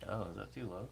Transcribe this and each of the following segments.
Oh, is that too low?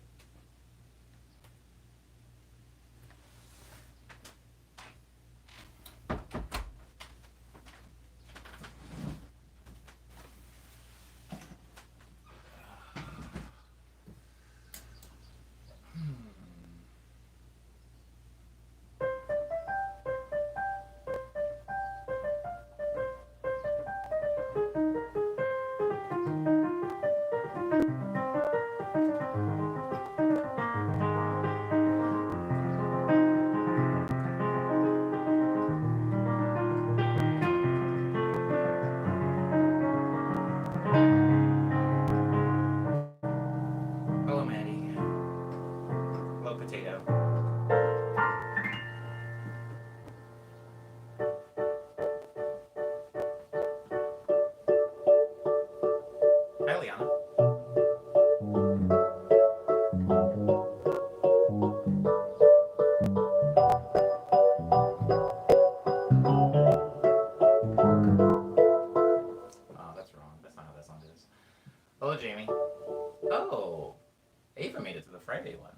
Hello, Maddie. Hello, Potato. Hi, Liana. Oh, that's wrong. That's not how that song is. Hello, Jamie. Oh, Ava made it to the Friday one.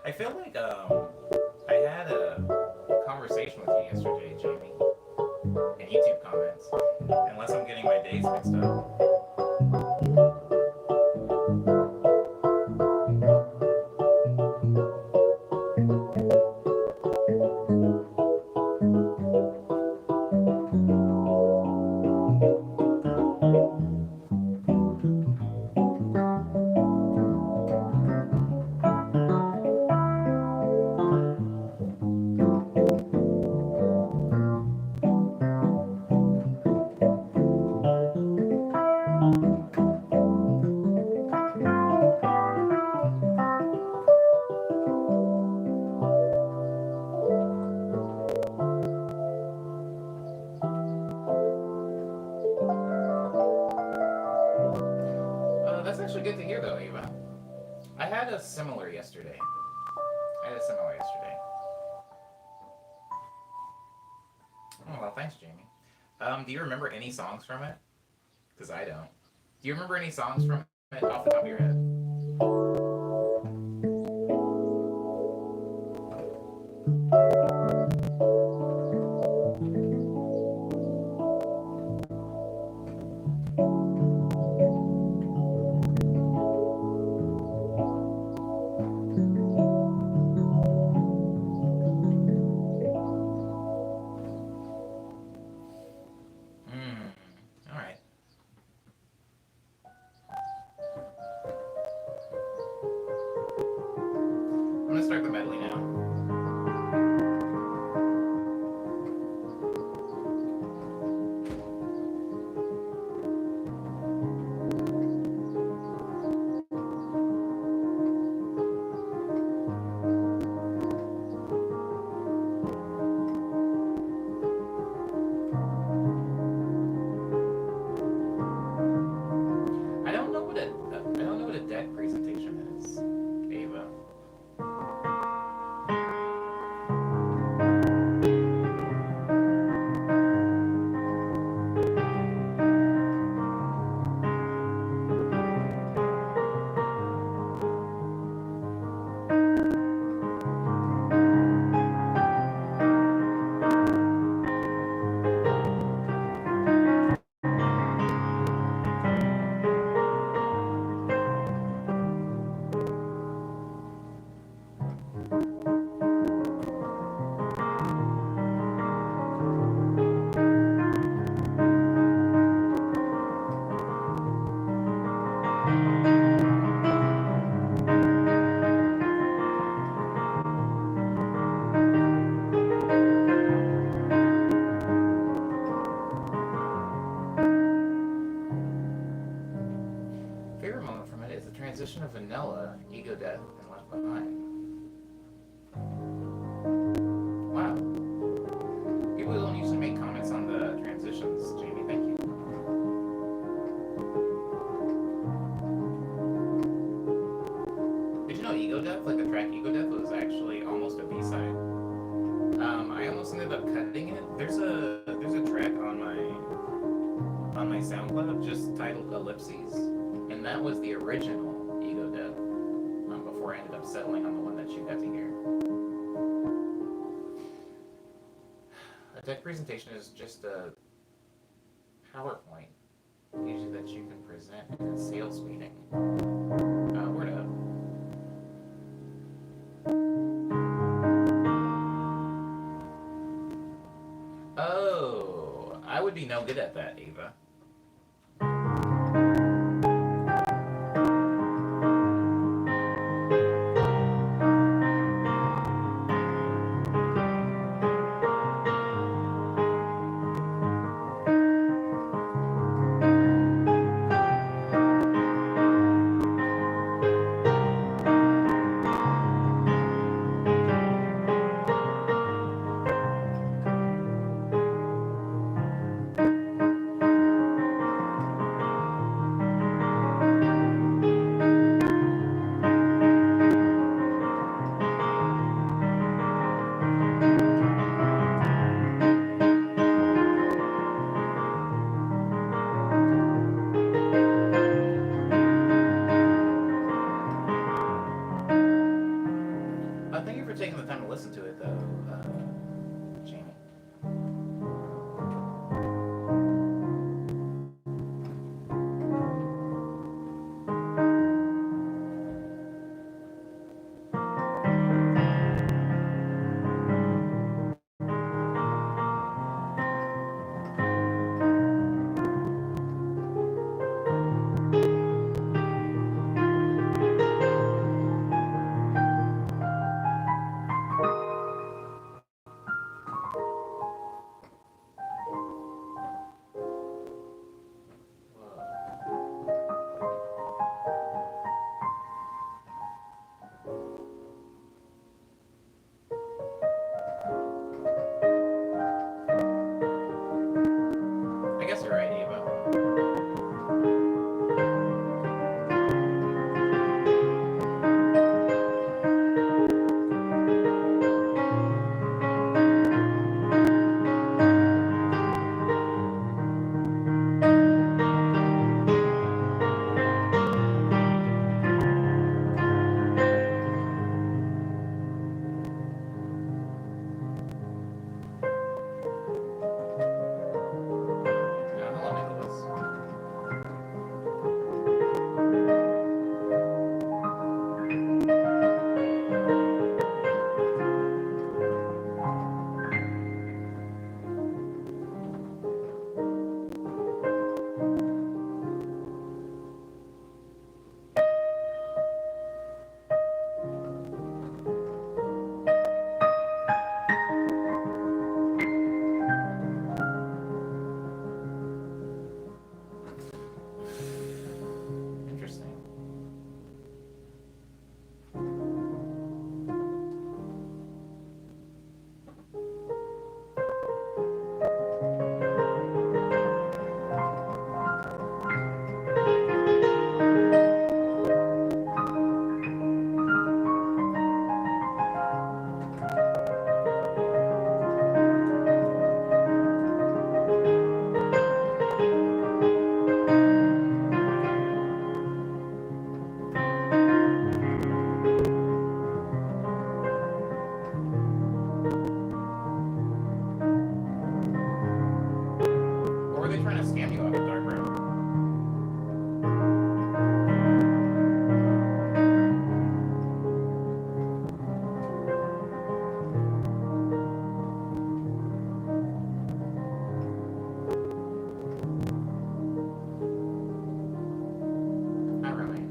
I feel like I had a conversation with you yesterday, Jamie, in YouTube comments. Unless I'm getting my days mixed up. That's actually good to hear, though, Ava. I had a similar yesterday. I had a similar yesterday. Oh, well, thanks, Jamie. Do you remember any songs from it? Because I don't. Do you remember any songs from it off the top of your head? Hmm. All right. I'm gonna start the medley now. I don't know what a deck presentation is, Ava. Favorite moment from it is the transition of Vanilla, Ego Death, and Left Behind. Wow. People don't usually make comments on the transitions, Jamie. Thank you. Did you know Ego Death, like the track Ego Death, was actually almost a B-side? I almost ended up cutting it. There's a track on my SoundCloud just titled Ellipses, and that was the original Ego did before I ended up settling on the one that you got to hear. A deck presentation is just a PowerPoint, usually that you can present in a sales meeting. Word up. Oh, I would be no good at that, Ava. Thank you for taking the time to listen to it, though, Jamie. I guess you're right, Ava. Hello, Nicholas. Interesting. Or were they trying to scam you out of dark room? Not really.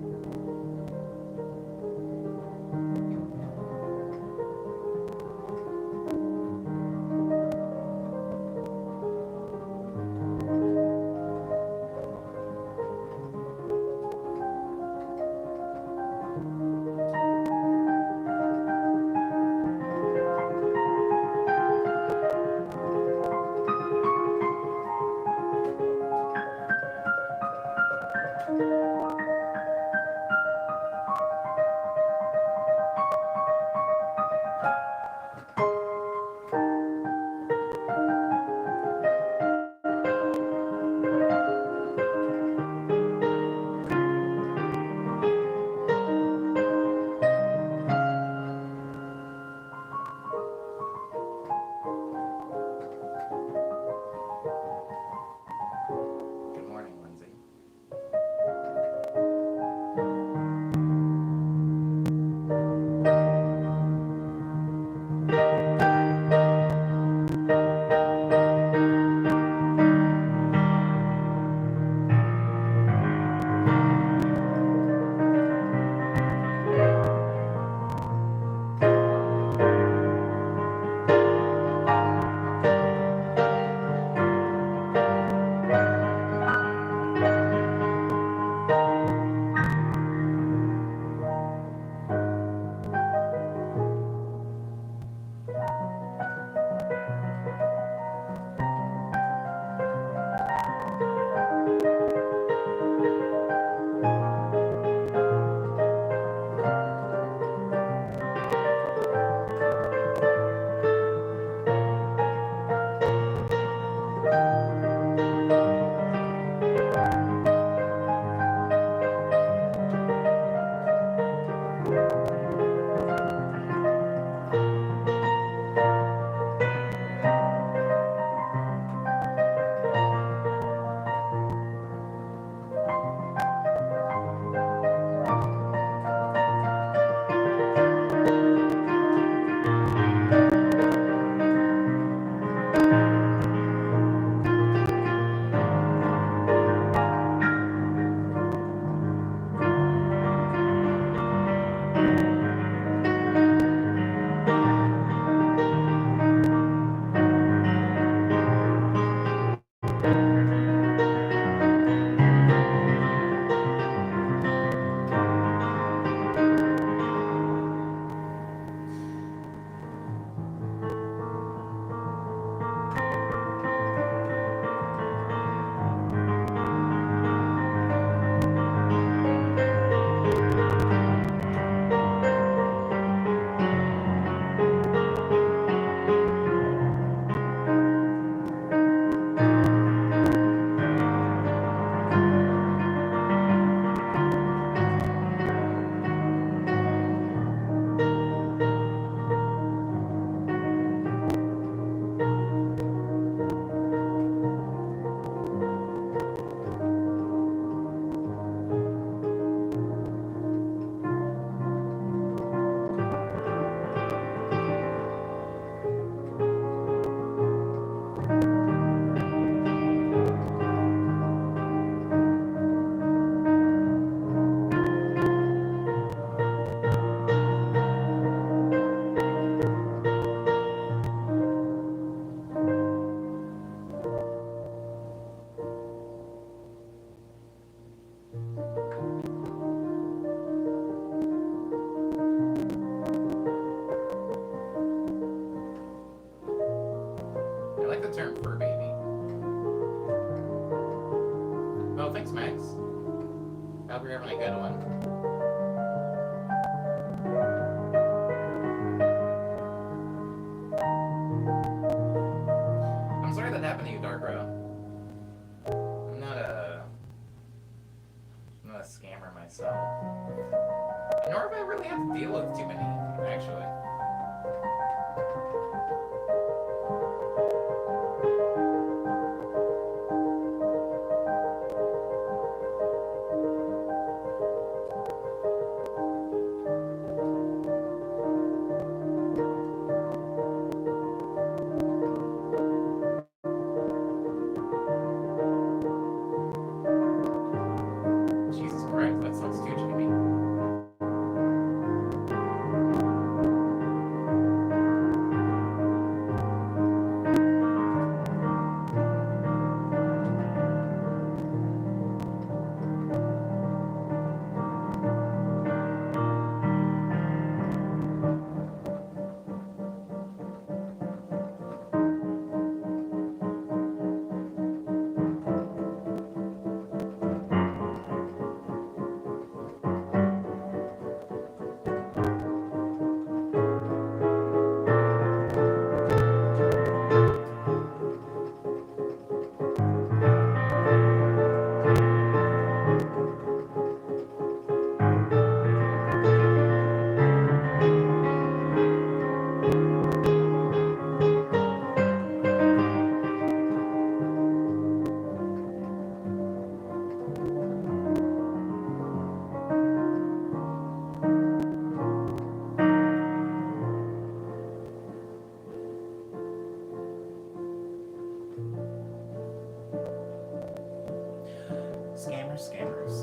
hope you're having a good one. I'm sorry that happened to you, Dark Row. I'm not a scammer myself. Nor have I really had to deal with too many, actually. Jesus Christ, that sucks too, Jamie. Scammers, scammers.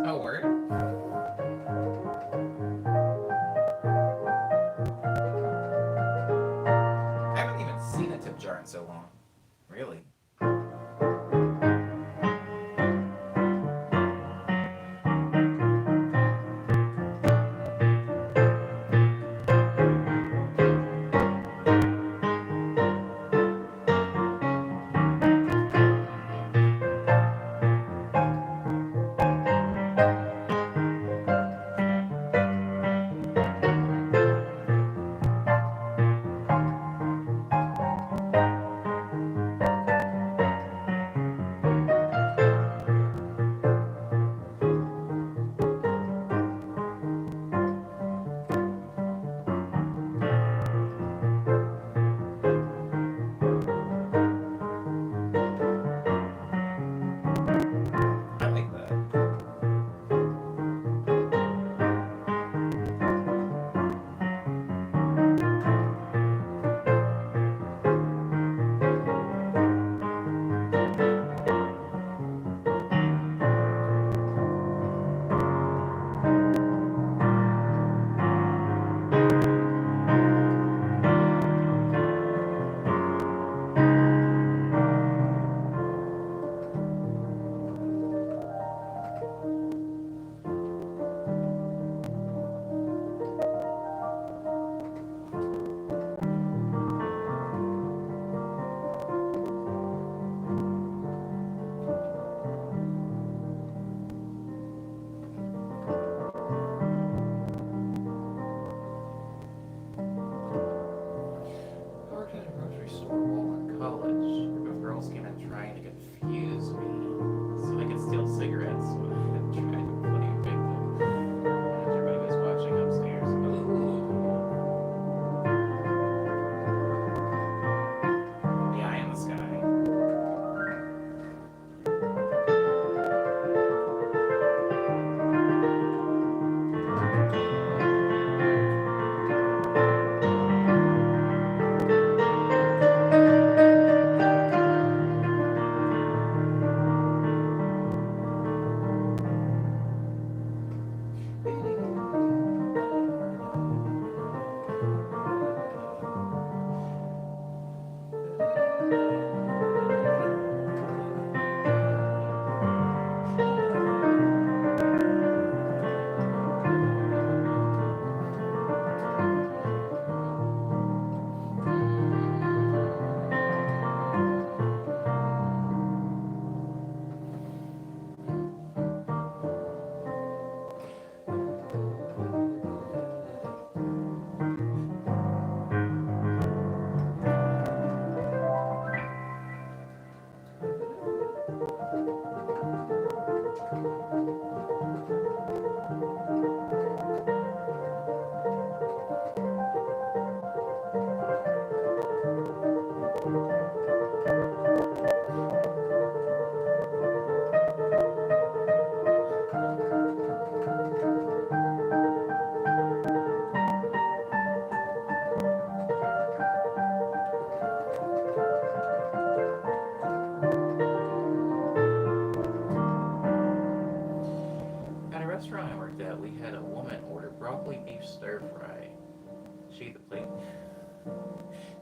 Oh, word? I haven't even seen a tip jar in so long. Really?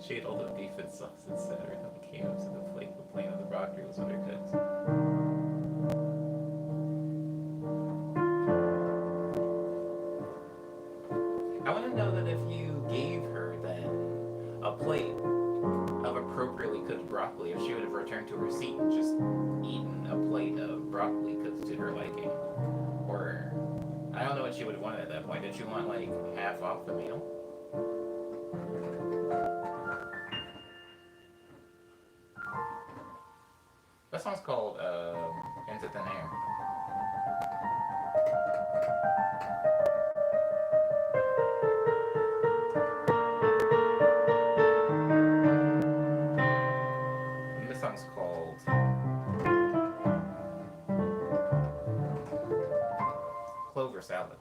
She ate all the beef and sauce instead every time it came up to the plate. The plane of the broccoli was undercooked. I want to know that if you gave her then a plate of appropriately cooked broccoli, if she would have returned to her seat and just eaten a plate of broccoli cooked to her liking. Or, I don't know what she would have wanted at that point. Did she want like half off the meal? That song's called Into Thin Air. And this song's called Clover Salad.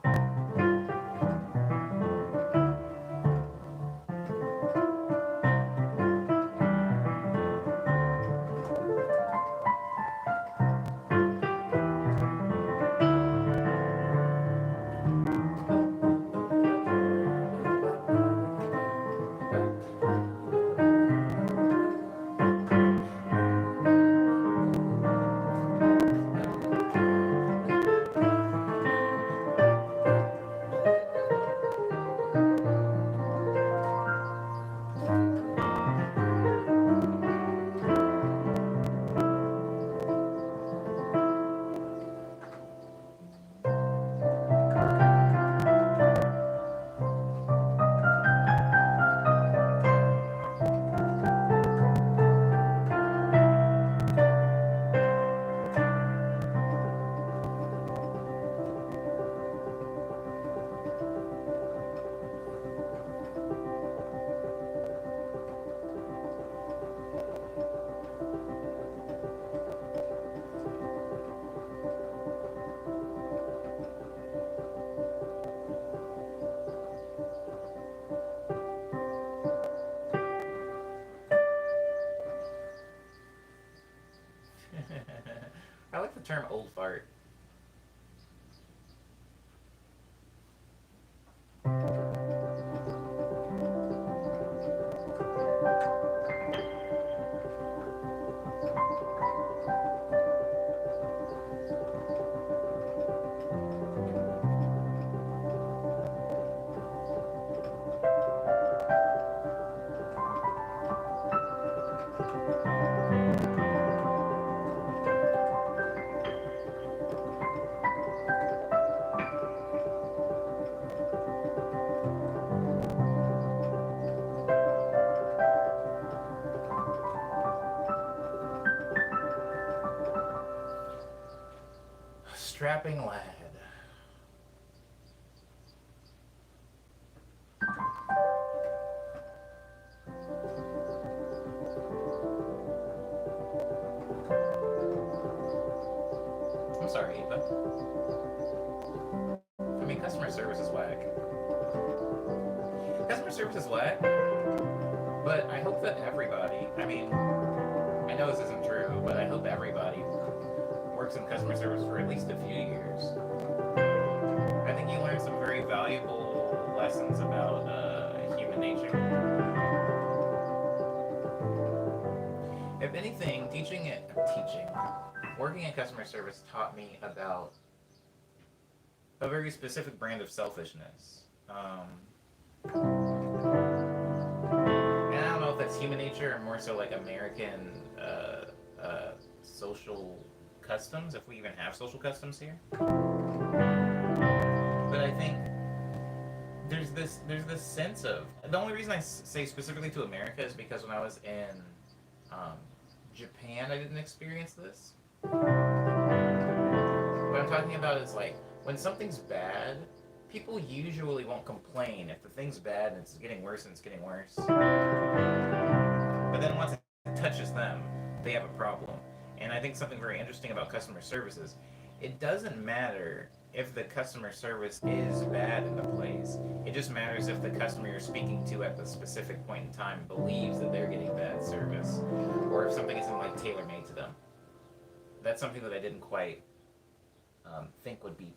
I like the term old fart. Strapping lad. I'm sorry, Eva. I mean, customer service is whack. Customer service is whack, but I hope that everybody, I mean, I know this isn't true, but I hope everybody works in customer service for at least a few years. I think you learn some very valuable lessons about human nature. If anything, working in customer service taught me about a very specific brand of selfishness. And I don't know if that's human nature or more so like American social customs, if we even have social customs here. But I think there's this sense of, the only reason I say specifically to America is because when I was in Japan, I didn't experience this. What I'm talking about is like when something's bad, people usually won't complain if the thing's bad and it's getting worse and it's getting worse. But then once it touches them, they have a problem. And I think something very interesting about customer service is it doesn't matter if the customer service is bad in the place. It just matters if the customer you're speaking to at the specific point in time believes that they're getting bad service, or if something isn't like tailor-made to them. That's something that I didn't quite think would be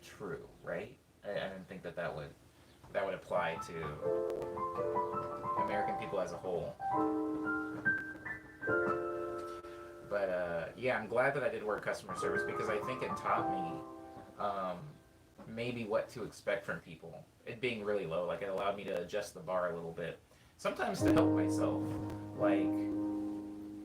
true, right? I didn't think that would apply to American people as a whole. whole. But yeah, I'm glad that I did work customer service because I think it taught me um, maybe what to expect from people. It being really low, like it allowed me to adjust the bar a little bit. Sometimes to help myself, like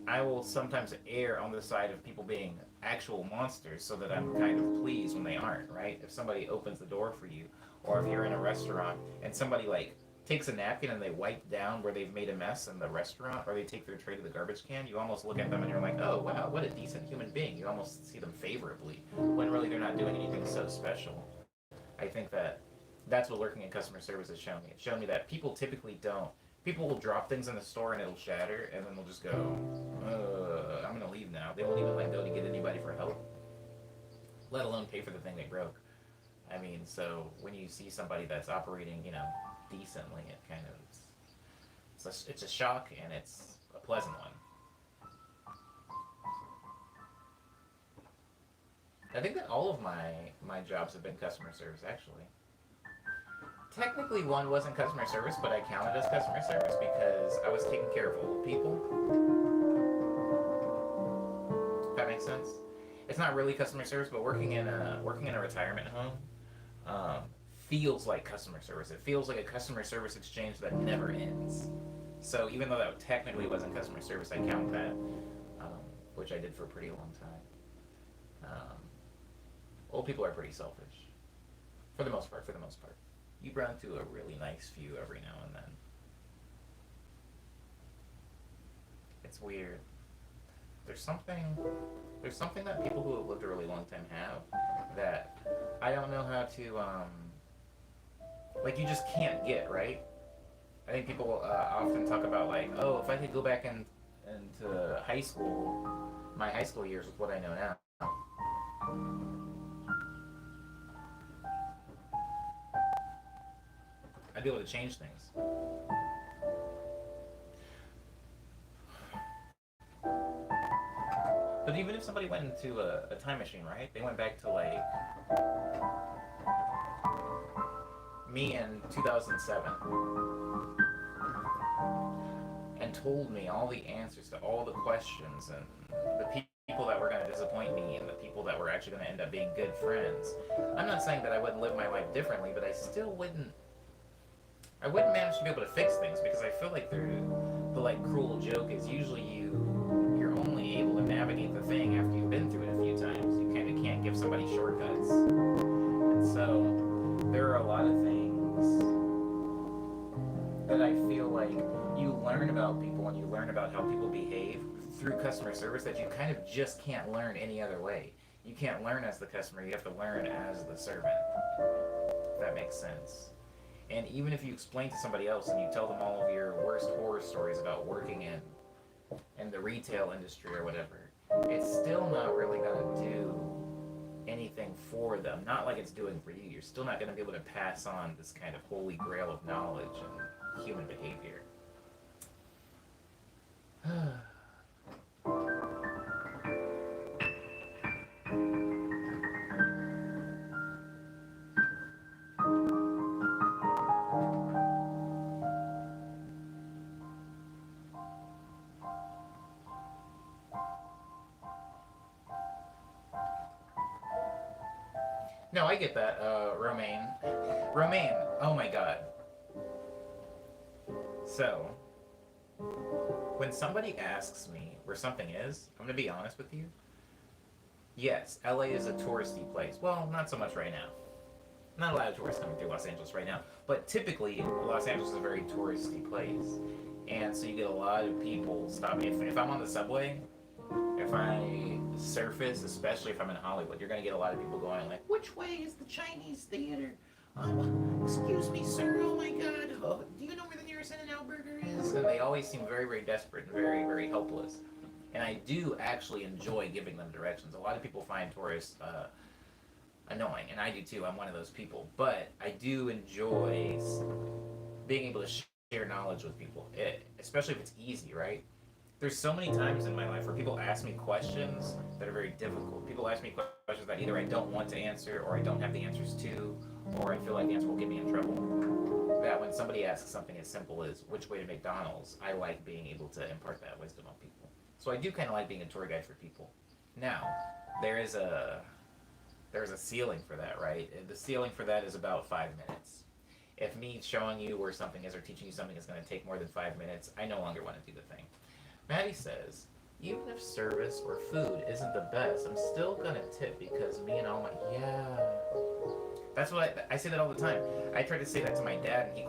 I will sometimes err on the side of people being actual monsters so that I'm kind of pleased when they aren't, right? If somebody opens the door for you, or if you're in a restaurant and somebody like takes a napkin and they wipe down where they've made a mess in the restaurant, or they take their tray to the garbage can, you almost look at them and you're like, oh wow, what a decent human being. You almost see them favorably when really they're not doing anything so special. I think that that's what working in customer service has shown me. It's shown me that people typically don't. People will drop things in the store and it'll shatter, and then they'll just go, I'm gonna leave now. They won't even like go to get anybody for help, let alone pay for the thing they broke. I mean, so when you see somebody that's operating, decently, it kind of it's a shock and it's a pleasant one. I think that all of my jobs have been customer service actually. Technically, one wasn't customer service, but I counted as customer service because I was taking care of old people. If that makes sense. It's not really customer service, but working in a retirement home feels like customer service. It feels like a customer service exchange that never ends. So even though that technically wasn't customer service, I count that, which I did for a pretty long time. Old people are pretty selfish, for the most part. For the most part. You run into a really nice few every now and then. It's weird. There's something that people who have lived a really long time have that I don't know how to like you just can't get, right? I think people often talk about like, oh, if I could go back into high school, my high school years with what I know now, I'd be able to change things. But even if somebody went into a time machine, right? They went back to like me in 2007 and told me all the answers to all the questions and the people that were going to disappoint me and the people that were actually going to end up being good friends. I'm not saying that I wouldn't live my life differently, but I still wouldn't. I wouldn't manage to be able to fix things because I feel like the like cruel joke is usually you're only able to navigate the thing after you've been through it a few times. You kind of can't give somebody shortcuts, and so there are a lot of things that I feel like you learn about people and you learn about how people behave through customer service that you kind of just can't learn any other way. You can't learn as the customer, you have to learn as the servant. If that makes sense. And even if you explain to somebody else and you tell them all of your worst horror stories about working in the retail industry or whatever, it's still not really gonna do anything for them. Not like it's doing for you. You're still not gonna be able to pass on this kind of holy grail of knowledge and human behavior. No, I get that, Romaine. Romaine, oh my god. So, when somebody asks me where something is, I'm gonna be honest with you. Yes, LA is a touristy place. Well, not so much right now. Not a lot of tourists coming through Los Angeles right now. But typically, Los Angeles is a very touristy place. And so you get a lot of people stopping. If I'm on the subway, if I surface, especially if I'm in Hollywood, you're going to get a lot of people going like, which way is the Chinese theater? Excuse me, sir, oh my god, do you know where the nearest In-N-Out burger is? And they always seem very, very desperate and very, very helpless. And I do actually enjoy giving them directions. A lot of people find tourists annoying, and I do too, I'm one of those people. But I do enjoy being able to share knowledge with people, especially if it's easy, right? There's so many times in my life where people ask me questions that are very difficult. People ask me questions that either I don't want to answer, or I don't have the answers to, or I feel like the answer will get me in trouble. that when somebody asks something as simple as which way to McDonald's, I like being able to impart that wisdom on people. So I do kind of like being a tour guide for people. Now, there is a there's a ceiling for that, right? The ceiling for that is about 5 minutes. If me showing you where something is or teaching you something is going to take more than 5 minutes, I no longer want to do the thing. Maddie says, even if service or food isn't the best, I'm still going to tip because me and all my... Yeah. That's what I say that all the time. I tried to say that to my dad and he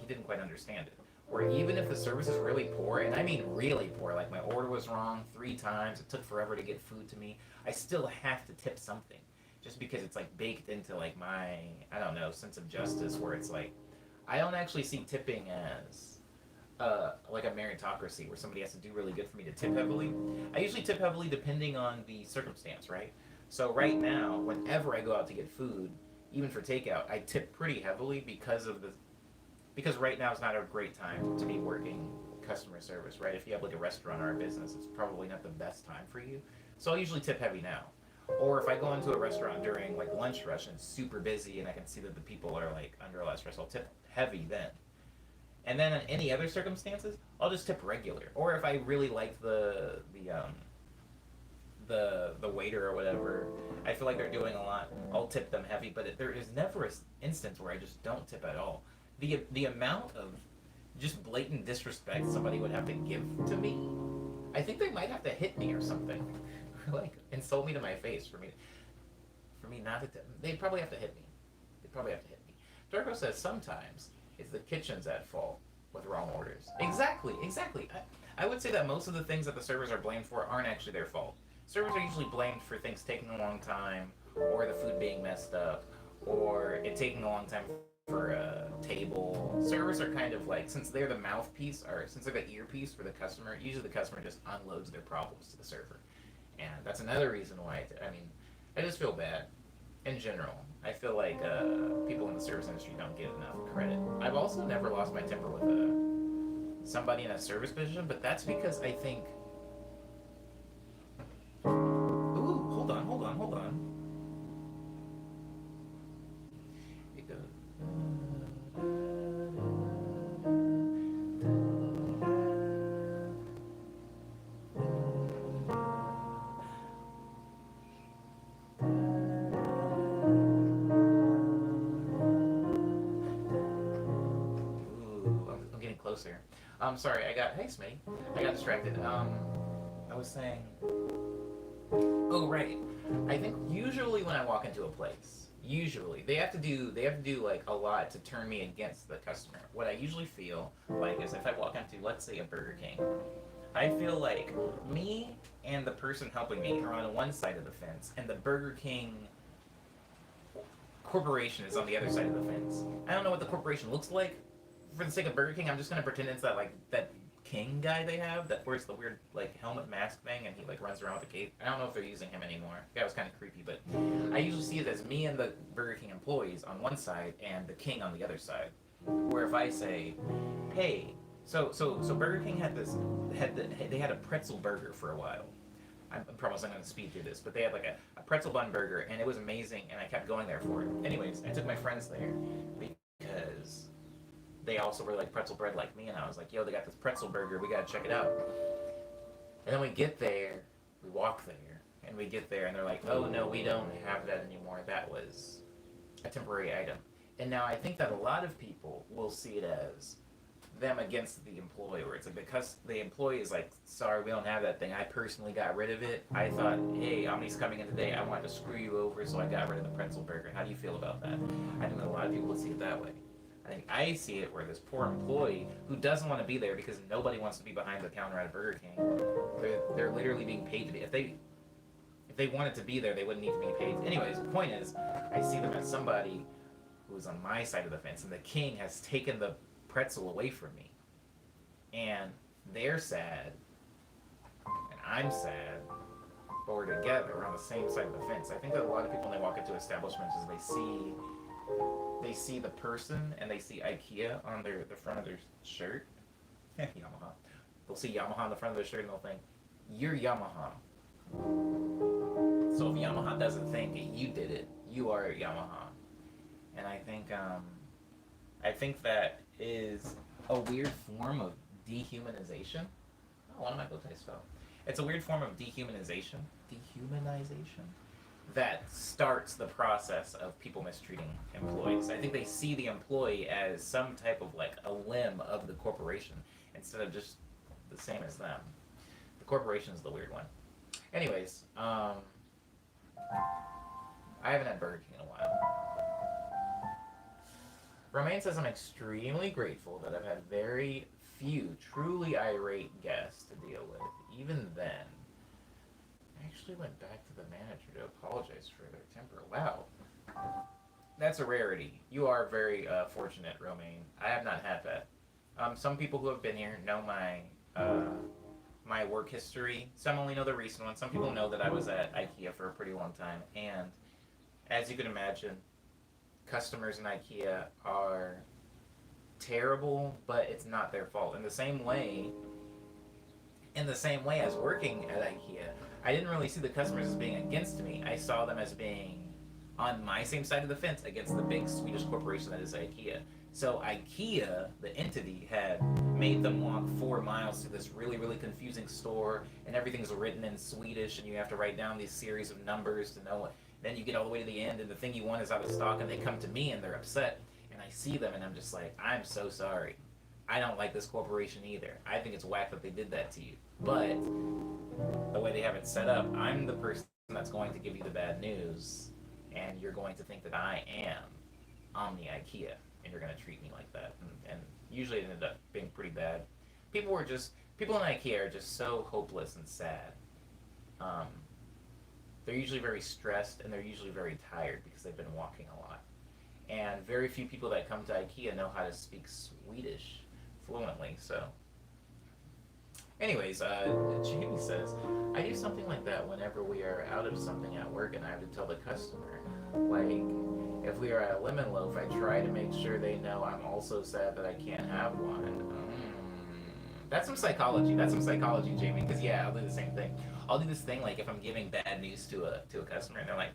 didn't quite understand it. Where even if the service is really poor, and I mean really poor, like my order was wrong 3 times, it took forever to get food to me, I still have to tip something. Just because it's like baked into like my, I don't know, sense of justice where it's like, I don't actually see tipping as like a meritocracy where somebody has to do really good for me to tip heavily. I usually tip heavily depending on the circumstance, right? So right now, whenever I go out to get food, even for takeout, I tip pretty heavily because right now is not a great time to be working customer service, right? If you have like a restaurant or a business, it's probably not the best time for you. So I'll usually tip heavy now. Or if I go into a restaurant during like lunch rush and it's super busy and I can see that the people are like under a lot of stress, I'll tip heavy then. And then in any other circumstances, I'll just tip regular. Or if I really like the waiter or whatever, I feel like they're doing a lot, I'll tip them heavy. But there is never an instance where I just don't tip at all. The amount of just blatant disrespect somebody would have to give to me, I think they might have to hit me or something. Like insult me to my face for me not to tip. They'd probably have to hit me. Darko says sometimes it's the kitchen's at fault with wrong orders. Exactly. I would say that most of the things that the servers are blamed for aren't actually their fault. Servers are usually blamed for things taking a long time, or the food being messed up, or it taking a long time for a table. Servers are kind of like, since they're the mouthpiece, or since they're the earpiece for the customer, usually the customer just unloads their problems to the server. And that's another reason why, I just feel bad. In general, I feel like people in the service industry don't get enough credit. I've also never lost my temper with somebody in a service position, but that's because I think... Ooh, hold on. It goes... Closer. Sorry, hey Smitty. I got distracted. I was saying, oh right. I think usually when I walk into a place, they have to do like a lot to turn me against the customer. What I usually feel like is if I walk into, let's say, a Burger King, I feel like me and the person helping me are on one side of the fence, and the Burger King corporation is on the other side of the fence. I don't know what the corporation looks like. For the sake of Burger King, I'm just gonna pretend it's that King guy they have that wears the weird like helmet mask thing and he like runs around with a cape. I don't know if they're using him anymore. The guy was kind of creepy, but I usually see it as me and the Burger King employees on one side and the King on the other side. Where if I say, hey, so Burger King they had a pretzel burger for a while. I promise I'm going to speed through this, but they had like a pretzel bun burger and it was amazing and I kept going there for it. Anyways, I took my friends there because they also were like pretzel bread like me, and I was like, yo, they got this pretzel burger, we gotta check it out. And then we get there, we walk there, and we get there, and they're like, oh no, we don't have that anymore, that was a temporary item. And now I think that a lot of people will see it as them against the employee, where it's like because the employee is like, sorry, we don't have that thing, I personally got rid of it, I thought, hey, Omni's coming in today, I wanted to screw you over, so I got rid of the pretzel burger. How do you feel about that? I think that a lot of people would see it that way. I think I see it where this poor employee who doesn't want to be there because nobody wants to be behind the counter at a Burger King. They're literally being paid to be. If they wanted to be there, they wouldn't need to be paid. Anyways, the point is, I see them as somebody who's on my side of the fence, and the King has taken the pretzel away from me, and they're sad, and I'm sad, but we're together. We're on the same side of the fence. I think that a lot of people when they walk into establishments is they see the person and they see IKEA on the front of their shirt. Yamaha. They'll see Yamaha on the front of their shirt and they'll think, you're Yamaha. So if Yamaha doesn't think you did it, you are Yamaha. And I think that is a weird form of dehumanization. Oh, one of my bow ties fell. It's a weird form of dehumanization that starts the process of people mistreating employees. I think they see the employee as some type of like a limb of the corporation instead of just the same as them. The corporation is the weird one. Anyways, I haven't had Burger King in a while. Romaine says I'm extremely grateful that I've had very few truly irate guests to deal with. Even then, I actually went back to the manager to apologize for their temper. Wow. That's a rarity. You are very fortunate, Romaine. I have not had that. Some people who have been here know my work history. Some only know the recent one. Some people know that I was at IKEA for a pretty long time. And as you can imagine, customers in IKEA are terrible, but it's not their fault. In the same way as working at IKEA, I didn't really see the customers as being against me. I saw them as being on my same side of the fence against the big Swedish corporation that is IKEA. So IKEA, the entity, had made them walk 4 miles through this really, really confusing store, and everything's written in Swedish, and you have to write down these series of numbers to know what. Then you get all the way to the end, and the thing you want is out of stock, and they come to me, and they're upset. And I see them, and I'm just like, I'm so sorry. I don't like this corporation either. I think it's whack that they did that to you. But the way they have it set up, I'm the person that's going to give you the bad news, and you're going to think that I am Omni IKEA, and you're going to treat me like that. And usually it ended up being pretty bad. People in IKEA are just so hopeless and sad. They're usually very stressed, and they're usually very tired because they've been walking a lot. And very few people that come to IKEA know how to speak Swedish fluently, so. Anyways, Jamie says, I do something like that whenever we are out of something at work and I have to tell the customer. Like, if we are at a lemon loaf, I try to make sure they know I'm also sad that I can't have one. That's some psychology, Jamie, because yeah, I'll do the same thing. I'll do this thing like if I'm giving bad news to a customer and they're like,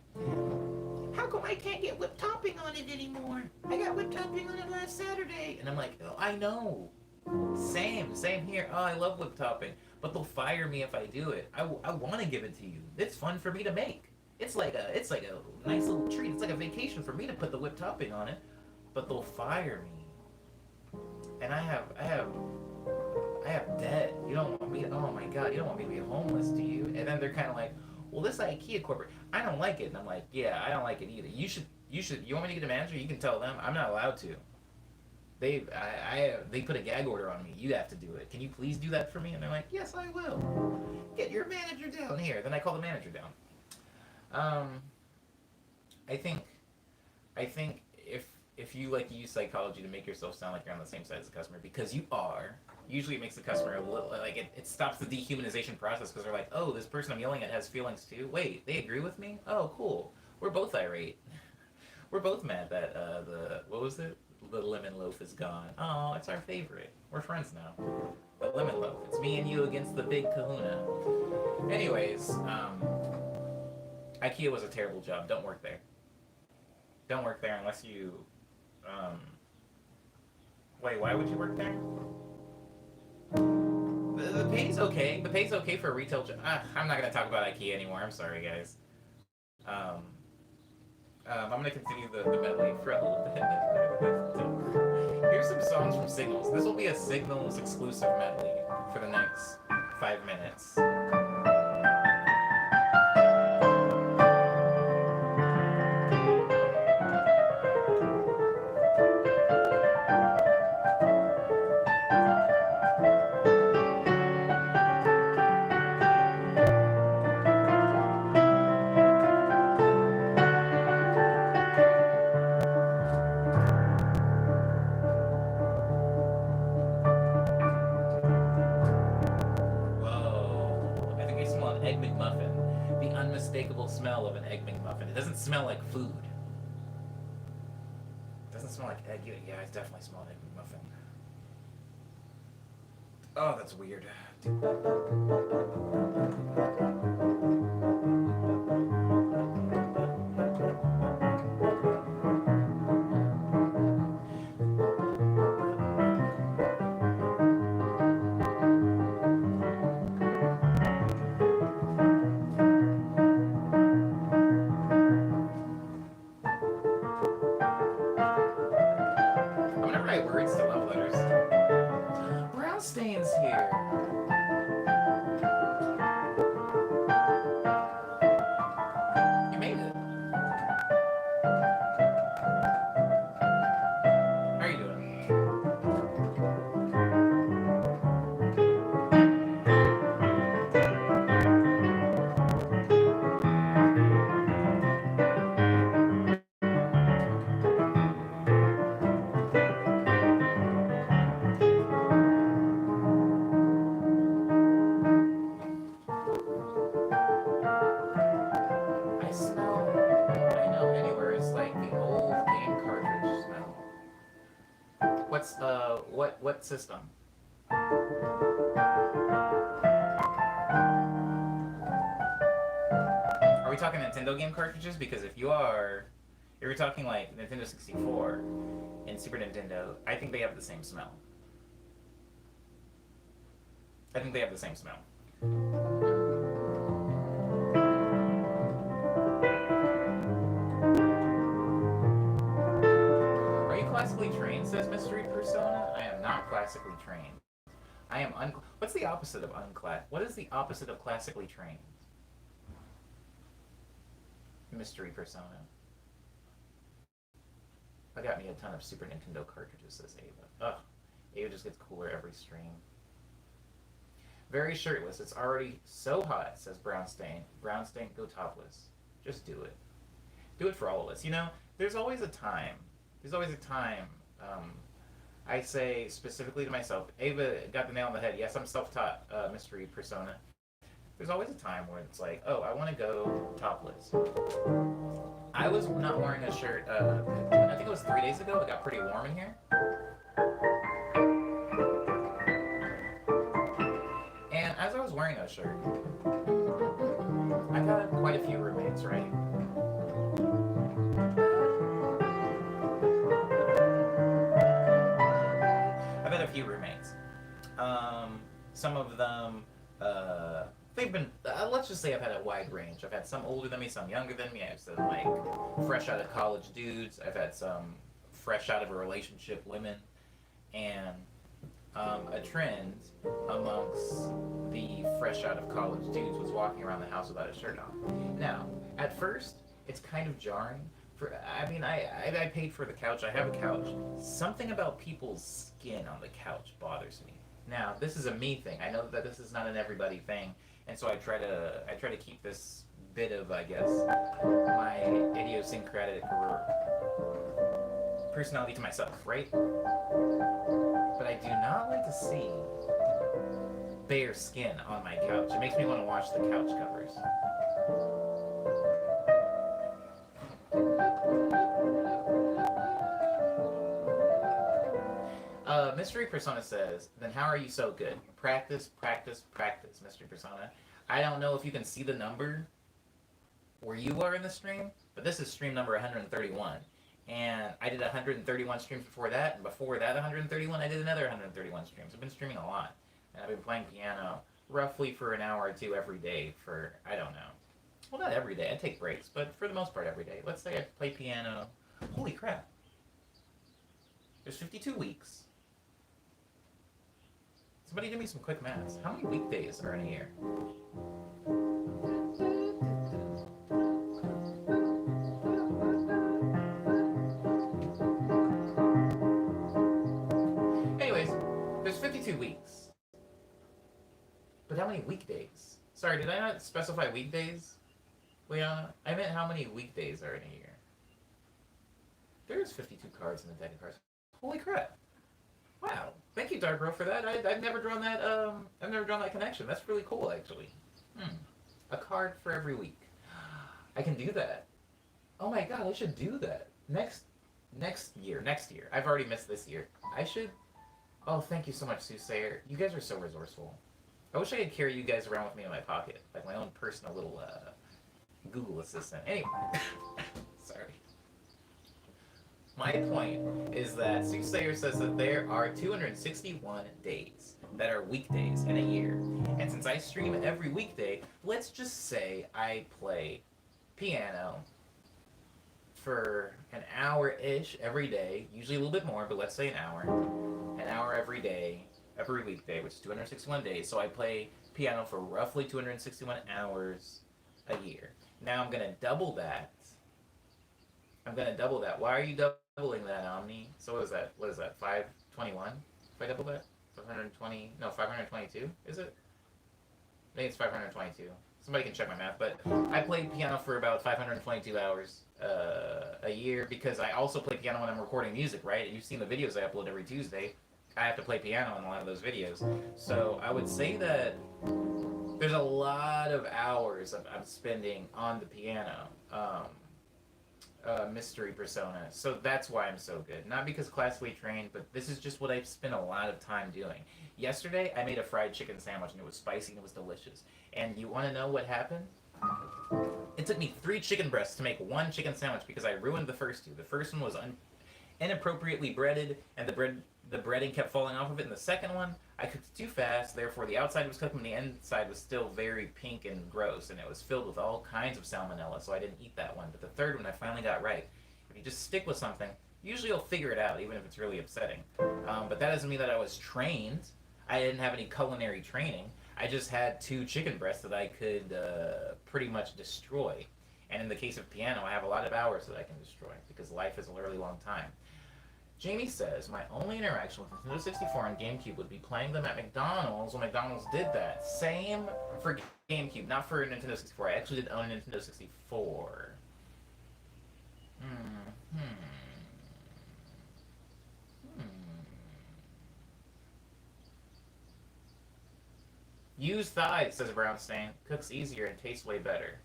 how come I can't get whipped topping on it anymore? I got whipped topping on it last Saturday. And I'm like, oh, I know. Same here. Oh, I love whipped topping. But they'll fire me if I do it. I want to give it to you. It's fun for me to make. It's like a nice little treat. It's like a vacation for me to put the whipped topping on it. But they'll fire me. And I have debt. You don't want me to, oh my God, you don't want me to be homeless, do you? And then they're kind of like, well, this IKEA corporate, I don't like it. And I'm like, yeah, I don't like it either. You want me to get a manager? You can tell them. I'm not allowed to. They put a gag order on me. You have to do it. Can you please do that for me? And they're like, yes, I will. Get your manager down here. Then I call the manager down. I think if you like to use psychology to make yourself sound like you're on the same side as the customer, because you are, usually it makes the customer a little, like it stops the dehumanization process because they're like, oh, this person I'm yelling at has feelings too. Wait, they agree with me? Oh, cool. We're both irate. We're both mad that what was it? The lemon loaf is gone. Oh, it's our favorite. We're friends now. The lemon loaf. It's me and you against the big kahuna. Anyways, IKEA was a terrible job. Don't work there. Don't work there unless you, wait, why would you work there? The pay's okay. The pay's okay for a retail job. I'm not going to talk about IKEA anymore. I'm sorry, guys. I'm going to continue the medley for a little bit. Here's some songs from Signals. This will be a Signals exclusive medley for the next 5 minutes. Smell of an Egg McMuffin. It doesn't smell like food. It doesn't smell like egg. Yeah, I definitely smell an Egg McMuffin. Oh, that's weird. You made it. How are you doing? I smell. I know anywhere. It's like the old game cartridge smell. What system? Are we talking Nintendo game cartridges? Because if you're talking like Nintendo 64 and Super Nintendo, I think they have the same smell. I think they have the same smell. Are you classically trained? Says Mystery Persona. I am not classically trained. I am un. What's the opposite of unclass? What is the opposite of classically trained? Mystery Persona. I got me a ton of Super Nintendo cartridges, says Ava. Ugh. Ava just gets cooler every stream. Very shirtless. It's already so hot, says Brownstain. Brownstain, go topless. Just do it. Do it for all of us. You know, there's always a time. There's always a time. I say specifically to myself, Ava got the nail on the head. Yes, I'm self-taught, Mystery Persona. There's always a time where it's like, oh, I want to go topless. I was not wearing a shirt, I think it was 3 days ago. It got pretty warm in here. And as I was wearing that shirt, I've had quite a few roommates, right? I've had a few roommates. Some of them, they've been, let's just say I've had a wide range. I've had some older than me, some younger than me. I have some, like, fresh out of college dudes. I've had some fresh out of a relationship women. And a trend amongst the fresh out of college dudes was walking around the house without a shirt on. Now, at first, it's kind of jarring. I paid for the couch. I have a couch. Something about people's skin on the couch bothers me. Now, this is a me thing. I know that this is not an everybody thing, and so I try to keep this bit of, I guess, my idiosyncratic personality to myself, right? But I do not like to see bare skin on my couch. It makes me want to wash the couch covers. Mystery Persona says, then how are you so good? Practice, practice, practice, Mystery Persona. I don't know if you can see the number where you are in the stream, but this is stream number 131. And I did 131 streams before that, and before that 131, I did another 131 streams. I've been streaming a lot, and I've been playing piano roughly for an hour or two every day for, I don't know. Well, not every day. I take breaks, but for the most part every day. Let's say I play piano. Holy crap. There's 52 weeks. Somebody give me some quick maths. How many weekdays are in a year? Anyways, there's 52 weeks. But how many weekdays? Sorry, did I not specify weekdays, Liana? I meant how many weekdays are in a year. There's 52 cards in the deck of cards. Holy crap. Wow. Thank you, Darbro, for that. I've never drawn that I've never drawn that connection. That's really cool, actually. A card for every week. I can do that. Oh my god, I should do that. Next year. I've already missed this year. I should. Oh, thank you so much, Soothsayer. You guys are so resourceful. I wish I could carry you guys around with me in my pocket, like my own personal little Google assistant. Anyway, sorry. My point is that Soothsayer says that there are 261 days that are weekdays in a year. And since I stream every weekday, let's just say I play piano for an hour-ish every day, usually a little bit more, but let's say an hour every day, every weekday, which is 261 days. So I play piano for roughly 261 hours a year. Now I'm gonna double that. I'm gonna double that. Why are you doubling that, Omni? So what is that? What is that? 521? If I double that, 520? No, 522. Is it? I think it's 522. Somebody can check my math, but I play piano for about 522 hours a year because I also play piano when I'm recording music, right? And you've seen the videos I upload every Tuesday. I have to play piano in a lot of those videos. So I would say that there's a lot of hours I'm spending on the piano. Mystery persona. So that's why I'm so good. Not because classically trained, but this is just what I've spent a lot of time doing. Yesterday, I made a fried chicken sandwich, and it was spicy and it was delicious. And you want to know what happened? It took me 3 chicken breasts to make 1 chicken sandwich because I ruined the first 2. The first one was inappropriately breaded, and the breading kept falling off of it. And the second one, I cooked it too fast. Therefore, the outside was cooked and the inside was still very pink and gross, and it was filled with all kinds of salmonella. So I didn't eat that one. But the third one, I finally got right. If you just stick with something, usually you'll figure it out, even if it's really upsetting. But that doesn't mean that I was trained. I didn't have any culinary training. I just had 2 chicken breasts that I could pretty much destroy. And in the case of piano, I have a lot of hours that I can destroy because life is a really long time. Jamie says, my only interaction with Nintendo 64 and GameCube would be playing them at McDonald's when McDonald's did that. Same for GameCube, not for Nintendo 64. I actually did own a Nintendo 64. Use thighs, says Brownstein. Cooks easier and tastes way better.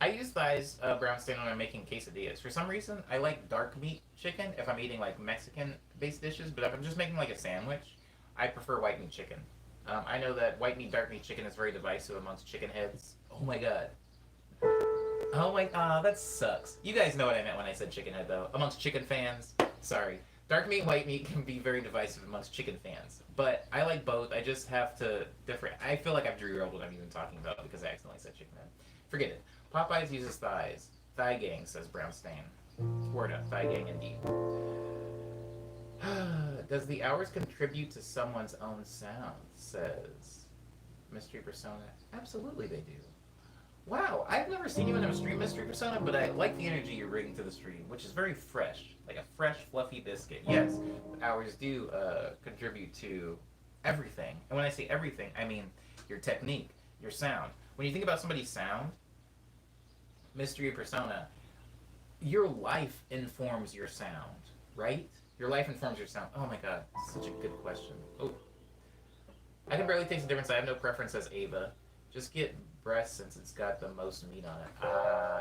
I use thighs, Brownstein, when I'm making quesadillas. For some reason, I like dark meat chicken if I'm eating like Mexican-based dishes, but if I'm just making like a sandwich, I prefer white meat chicken. I know that white meat, dark meat chicken is very divisive amongst chicken heads. Oh my god. Oh my, that sucks. You guys know what I meant when I said chicken head, though. Amongst chicken fans, sorry. Dark meat and white meat can be very divisive amongst chicken fans. But I like both. I just have to different. I feel like I've derailed what I'm even talking about because I accidentally said chicken head. Forget it. Popeyes uses thighs. Thigh gang, says Brownstein. Word up, thigh gang indeed. Does the hours contribute to someone's own sound, says Mystery Persona. Absolutely they do. Wow, I've never seen you in a stream, Mystery Persona, but I like the energy you're bringing to the stream, which is very fresh, like a fresh, fluffy biscuit. Yes, hours do contribute to everything. And when I say everything, I mean your technique, your sound. When you think about somebody's sound, Mystery Persona, your life informs your sound, right? Your life informs your sound. Oh my god, such a good question. Oh, I can barely taste the difference. I have no preference, says Ava. Just get breast since it's got the most meat on it.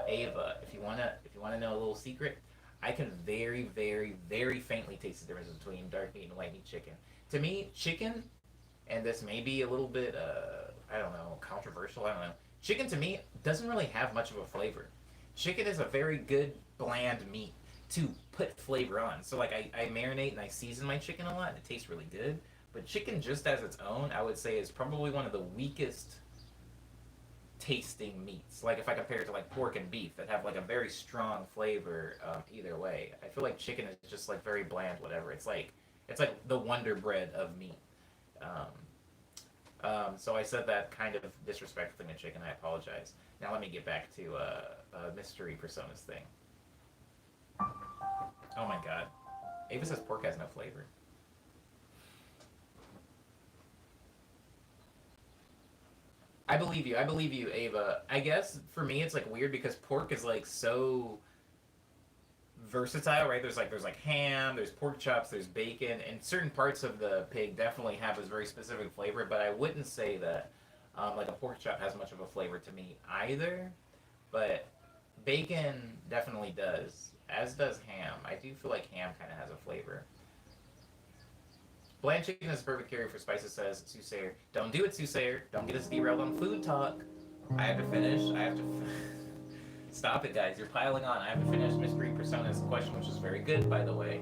Ava, if you wanna know a little secret, I can very, very, very faintly taste the difference between dark meat and white meat chicken. To me, chicken, and this may be a little bit, I don't know, controversial. I don't know. Chicken to me doesn't really have much of a flavor. Chicken is a very good bland meat to put flavor on. So like I marinate and I season my chicken a lot and it tastes really good. But chicken just as its own, I would say is probably one of the weakest tasting meats. Like if I compare it to like pork and beef that have like a very strong flavor either way. I feel like chicken is just like very bland, whatever. It's like the Wonder Bread of meat. So I said that kind of disrespectfully to chicken. I apologize. Now let me get back to Mystery Persona's thing. Oh my god. Ava says pork has no flavor. I believe you, Ava. I guess for me it's like weird because pork is like so versatile, right? There's like ham, there's pork chops, there's bacon, and certain parts of the pig definitely have this very specific flavor, but I wouldn't say that like a pork chop has much of a flavor to me either. But bacon definitely does, as does ham. I do feel like ham kind of has a flavor. Bland chicken is a perfect carrier for spices, says Soosayer. Don't do it, Soosayer. Don't get us derailed on food talk. I have to finish. Stop it, guys. You're piling on. I have to finish Mystery Persona's question, which is very good, by the way.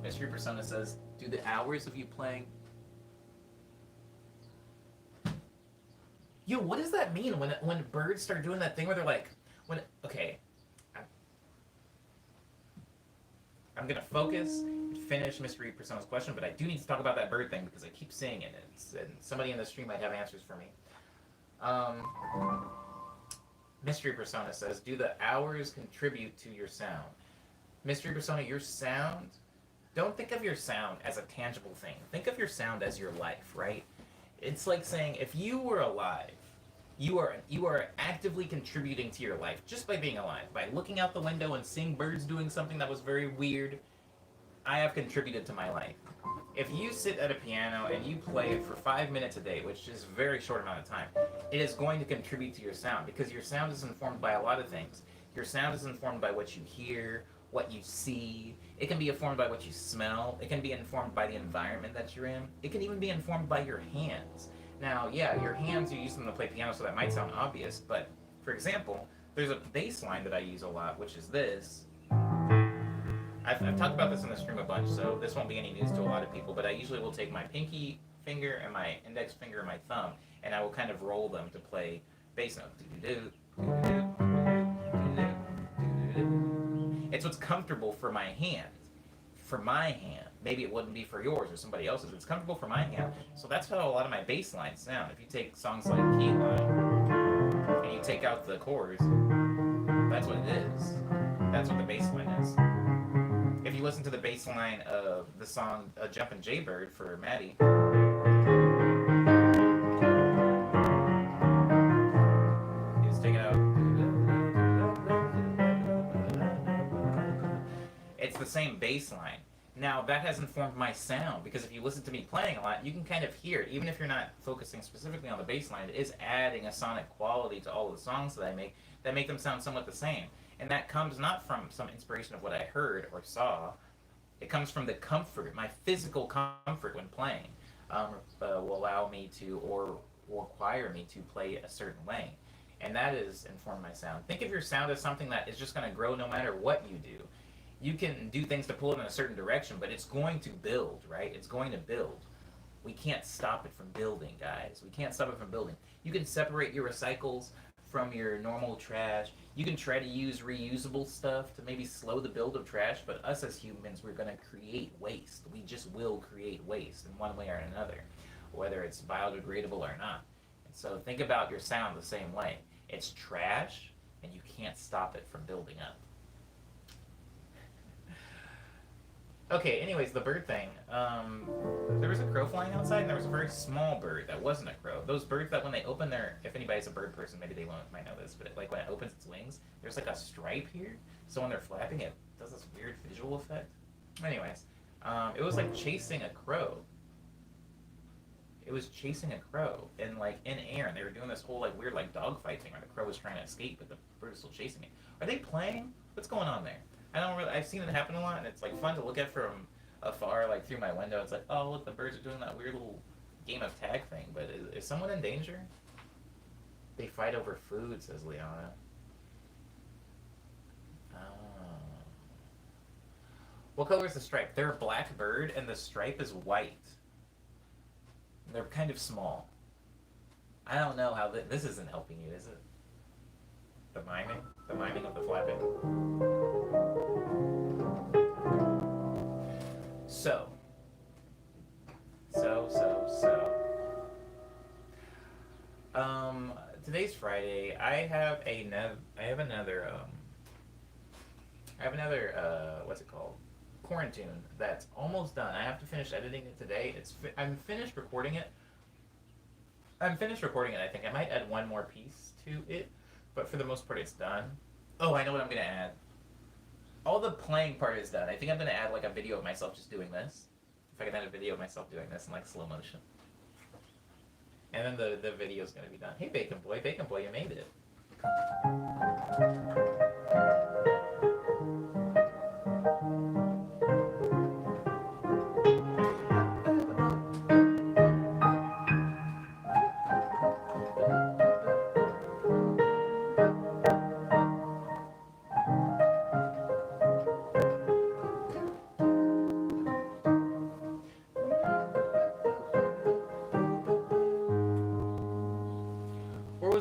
Mystery Persona says, do the hours of you playing... Yo, what does that mean when birds start doing that thing where they're like... Okay. I'm gonna focus and finish Mystery Persona's question, but I do need to talk about that bird thing because I keep seeing it, and somebody in the stream might have answers for me. Um, Mystery Persona says, do the hours contribute to your sound? Mystery Persona, your sound, don't think of your sound as a tangible thing. Think of your sound as your life, right? It's like saying if you were alive, you are actively contributing to your life just by being alive. By looking out the window and seeing birds doing something that was very weird, I have contributed to my life. If you sit at a piano and you play it for 5 minutes a day, which is a very short amount of time, it is going to contribute to your sound because your sound is informed by a lot of things. Your sound is informed by what you hear, what you see. It can be informed by what you smell. It can be informed by the environment that you're in. It can even be informed by your hands. Now, yeah, your hands, you use them to play piano, so that might sound obvious, but for example, there's a bass line that I use a lot, which is this. I've talked about this in the stream a bunch, so this won't be any news to a lot of people, but I usually will take my pinky finger and my index finger and my thumb, and I will kind of roll them to play bass notes. It's what's comfortable for my hand. For my hand. Maybe it wouldn't be for yours or somebody else's. It's comfortable for my hand. So that's how a lot of my bass lines sound. If you take songs like Key Line and you take out the chords, that's what it is. That's what the bass line is. If you listen to the bass line of the song Jumpin' Jaybird for Maddie, you just take it out. It's the same bass line. Now, that has informed my sound because if you listen to me playing a lot, you can kind of hear it. Even if you're not focusing specifically on the bass line, it is adding a sonic quality to all of the songs that I make that make them sound somewhat the same. And that comes not from some inspiration of what I heard or saw. It comes from the comfort, my physical comfort when playing will allow me to or require me to play a certain way. And that is informed my sound. Think of your sound as something that is just going to grow no matter what you do. You can do things to pull it in a certain direction, but it's going to build, right? It's going to build. We can't stop it from building, guys. We can't stop it from building. You can separate your recycles from your normal trash. You can try to use reusable stuff to maybe slow the build of trash, but us as humans, we're going to create waste. We just will create waste in one way or another, whether it's biodegradable or not. And so think about your sound the same way. It's trash, and you can't stop it from building up. Okay, anyways, the bird thing. There was a crow flying outside, and there was a very small bird that wasn't a crow. Those birds that when they open their, if anybody's a bird person, maybe they might know this, but like when it opens its wings, there's like a stripe here. So when they're flapping, it does this weird visual effect. Anyways, it was like chasing a crow. It was chasing a crow in like in air, and they were doing this whole like weird like dogfight thing where the crow was trying to escape, but the bird is still chasing it. Are they playing? What's going on there? I've seen it happen a lot, and it's like fun to look at from afar, like through my window. It's like, oh look, the birds are doing that weird little game of tag thing. But is someone in danger? They fight over food, says Liana. Oh. What color is the stripe? They're a black bird, and the stripe is white. They're kind of small. I don't know how this isn't helping you, is it? The miming of the flapping. So. Today's Friday. I have another what's it called? Quarantine that's almost done. I have to finish editing it today. I'm finished recording it. I think I might add one more piece to it, but for the most part, it's done. Oh, I know what I'm gonna add. All the playing part is done. I think I'm gonna add like a video of myself just doing this. If I can add a video of myself doing this in like slow motion. And then the video's gonna be done. Hey Bacon Boy, you made it.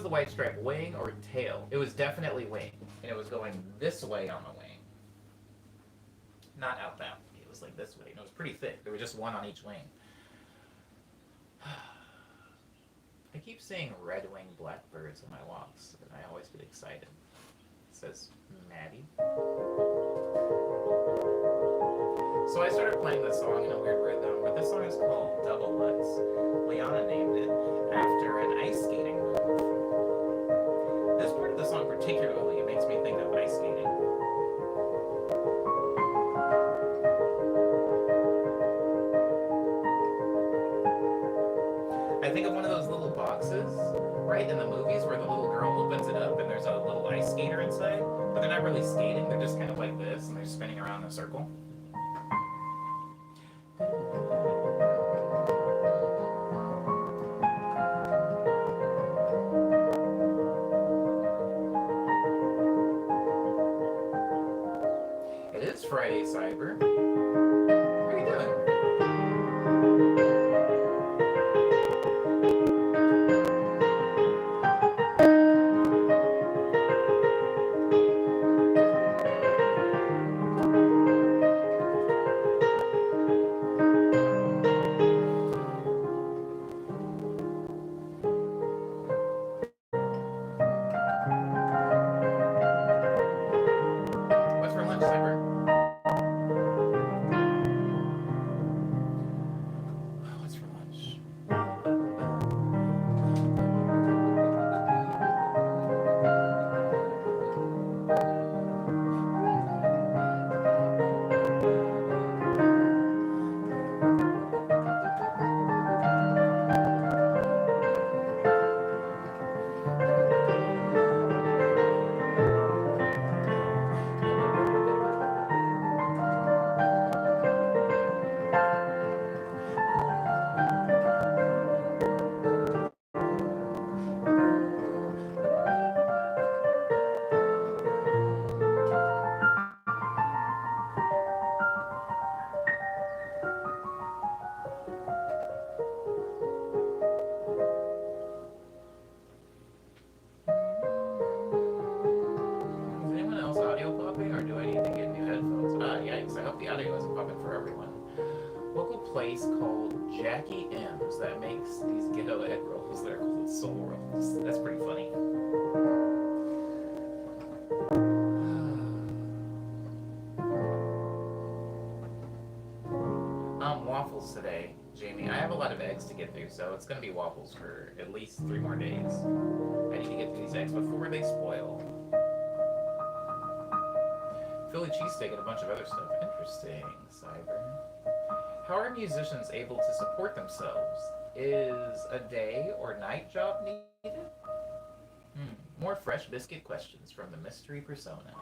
White stripe, wing or tail? It was definitely wing, and it was going this way on the wing, not out that way. It was like this way, and it was pretty thick. There was just one on each wing. I keep seeing red-winged blackbirds on my walks, and I always get excited. It says Maddie. So I started playing this song in a weird rhythm, but this song is called Double Lutz. Liana named it after an ice skating move. This part of the song particularly, it makes me think of ice skating. I think of one of those little boxes, right, in the movies where the little girl opens it up and there's a little ice skater inside, but they're not really skating, they're just kind of like this, and they're spinning around in a circle. It is Friday, Cyber. What are you doing? What's for lunch, Cyber? What's for lunch? Is anyone else audio popping, or do I need to get new headphones? Yikes, I hope the audio isn't popping for everyone. Local place called Jackie M's that makes these ghetto egg rolls. They're called soul rolls. That's pretty funny. Waffles today, Jamie. I have a lot of eggs to get through, so it's going to be waffles for at least 3 more days. I need to get through these eggs before they spoil. Philly cheesesteak and a bunch of other stuff. Interesting, Cyber. How are musicians able to support themselves? Is a day or night job needed? More fresh biscuit questions from the mystery persona.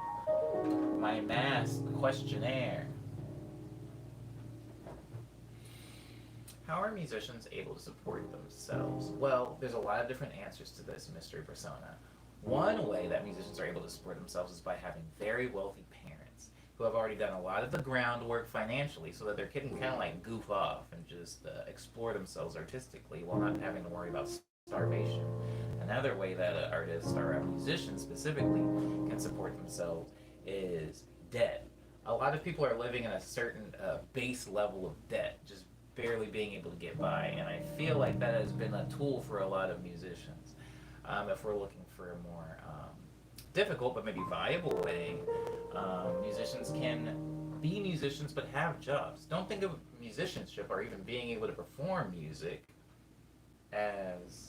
My masked questionnaire. How are musicians able to support themselves? Well, there's a lot of different answers to this mystery persona. One way that musicians are able to support themselves is by having very wealthy parents who have already done a lot of the groundwork financially so that their kid can kind of like goof off and just explore themselves artistically while not having to worry about starvation. Another way that artists or musicians specifically can support themselves is debt. A lot of people are living in a certain base level of debt, just barely being able to get by, and I feel like that has been a tool for a lot of musicians. If we're looking for a more difficult but maybe viable way, musicians can be musicians but have jobs. Don't think of musicianship or even being able to perform music as...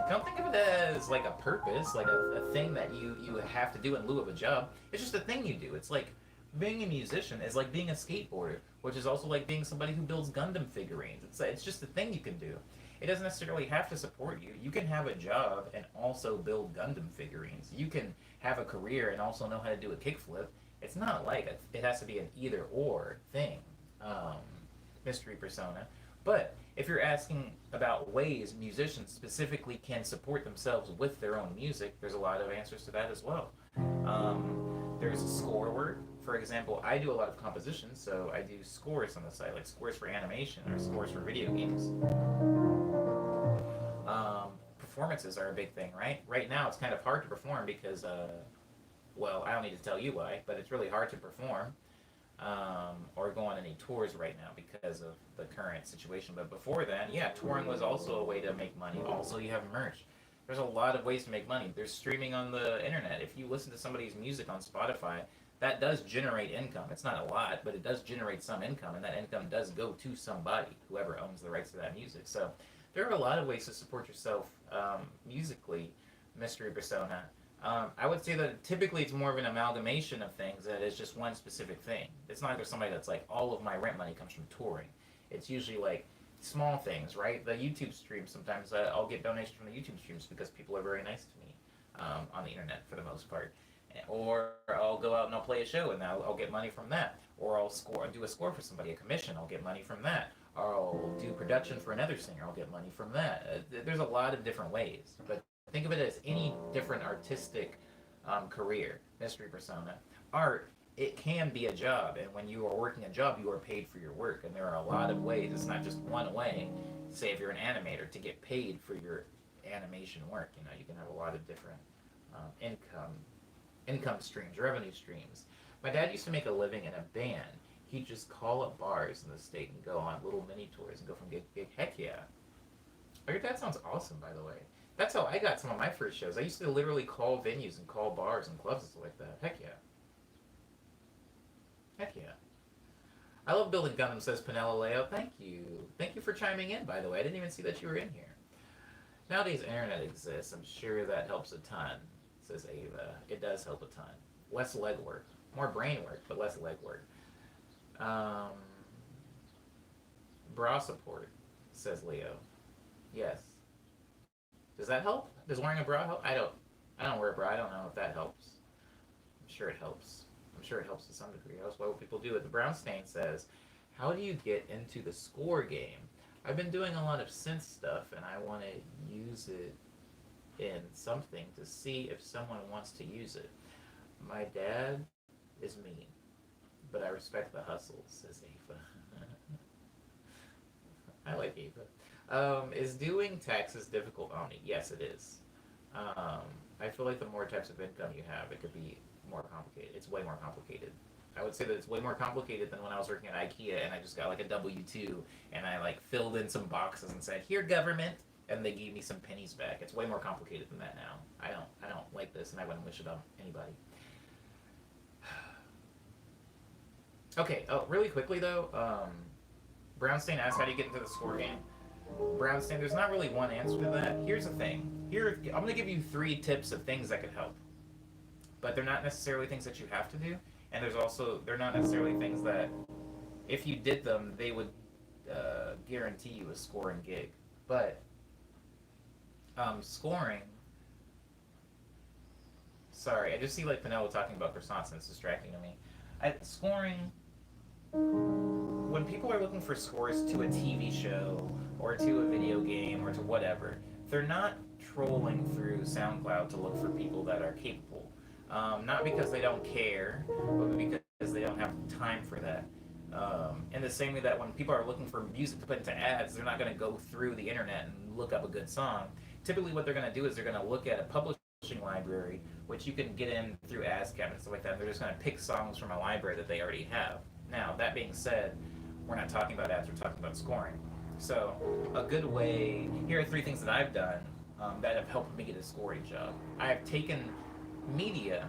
Don't think of it as like a purpose, like a thing that you have to do in lieu of a job. It's just a thing you do. It's like being a musician is like being a skateboarder, which is also like being somebody who builds Gundam figurines. It's just a thing you can do. It doesn't necessarily have to support you. You can have a job and also build Gundam figurines. You can have a career and also know how to do a kickflip. It's not like it has to be an either or thing, mystery persona. But if you're asking about ways musicians specifically can support themselves with their own music, there's a lot of answers to that as well. There's score work. For example, I do a lot of composition, so I do scores on the side, like scores for animation or scores for video games. Performances are a big thing, right? Right now, it's kind of hard to perform because Well, I don't need to tell you why, but it's really hard to perform or go on any tours right now because of the current situation. But before that, yeah, touring was also a way to make money. Also, you have merch. There's a lot of ways to make money. There's streaming on the internet. If you listen to somebody's music on Spotify, that does generate income. It's not a lot, but it does generate some income, and that income does go to somebody, whoever owns the rights to that music. So there are a lot of ways to support yourself musically, Mystery Persona. I would say that typically it's more of an amalgamation of things that is just one specific thing. It's not like there's somebody that's like, all of my rent money comes from touring. It's usually like small things, right? The YouTube streams, sometimes I'll get donations from the YouTube streams because people are very nice to me on the internet for the most part. Or I'll go out and I'll play a show and I'll get money from that. Or I'll do a score for somebody, a commission, I'll get money from that. Or I'll do production for another singer, I'll get money from that. There's a lot of different ways, but think of it as any different artistic career, Mystery Persona. Art, it can be a job, and when you are working a job, you are paid for your work, and there are a lot of ways. It's not just one way. Say if you're an animator, to get paid for your animation work, you know, you can have a lot of different income streams, revenue streams. My dad used to make a living in a band. He'd just call up bars in the state and go on little mini tours and go from gig to gig. Heck yeah. Oh, your dad sounds awesome, by the way. That's how I got some of my first shows. I used to literally call venues and call bars and clubs and stuff like that. Heck yeah. Heck yeah. I love building Gundam, says Penella Leo. Thank you. Thank you for chiming in, by the way. I didn't even see that you were in here. Nowadays, internet exists. I'm sure that helps a ton, says Ava. It does help a ton. Less legwork. More brain work, but less legwork. Bra support, says Leo. Yes. Does that help? Does wearing a bra help? I don't wear a bra. I don't know if that helps. I'm sure it helps. I'm sure it helps to some degree. That's what people do it. The Brownstein says, how do you get into the score game? I've been doing a lot of synth stuff, and I want to use it in something to see if someone wants to use it. My dad is mean, but I respect the hustle, says Ava. I like Ava. Is doing taxes difficult, Omni? Yes, it is. I feel like the more types of income you have, it could be more complicated. It's way more complicated. I would say that it's way more complicated than when I was working at IKEA and I just got like a W-2 and I like filled in some boxes and said, "Here, government," and they gave me some pennies back. It's way more complicated than that now. I don't like this, and I wouldn't wish it on anybody. Okay. Oh, really quickly though. Brownstein asked, "How do you get into the score game?" Brownstein, there's not really one answer to that. Here's the thing. I'm gonna give you 3 tips of things that could help, but they're not necessarily things that you have to do, and they're not necessarily things that, if you did them, they would guarantee you a scoring gig. But scoring. Sorry, I just see like Penelope talking about croissants and it's distracting to me. Scoring. When people are looking for scores to a TV show or to a video game or to whatever, they're not trolling through SoundCloud to look for people that are capable. Not because they don't care, but because they don't have time for that. In the same way that when people are looking for music to put into ads, they're not going to go through the internet and look up a good song. Typically what they're going to do is they're going to look at a publishing library, which you can get in through ASCAP and stuff like that, and they're just going to pick songs from a library that they already have. Now, that being said, we're not talking about ads, we're talking about scoring. So, a good way, here are 3 things that I've done that have helped me get a scoring job. I have taken media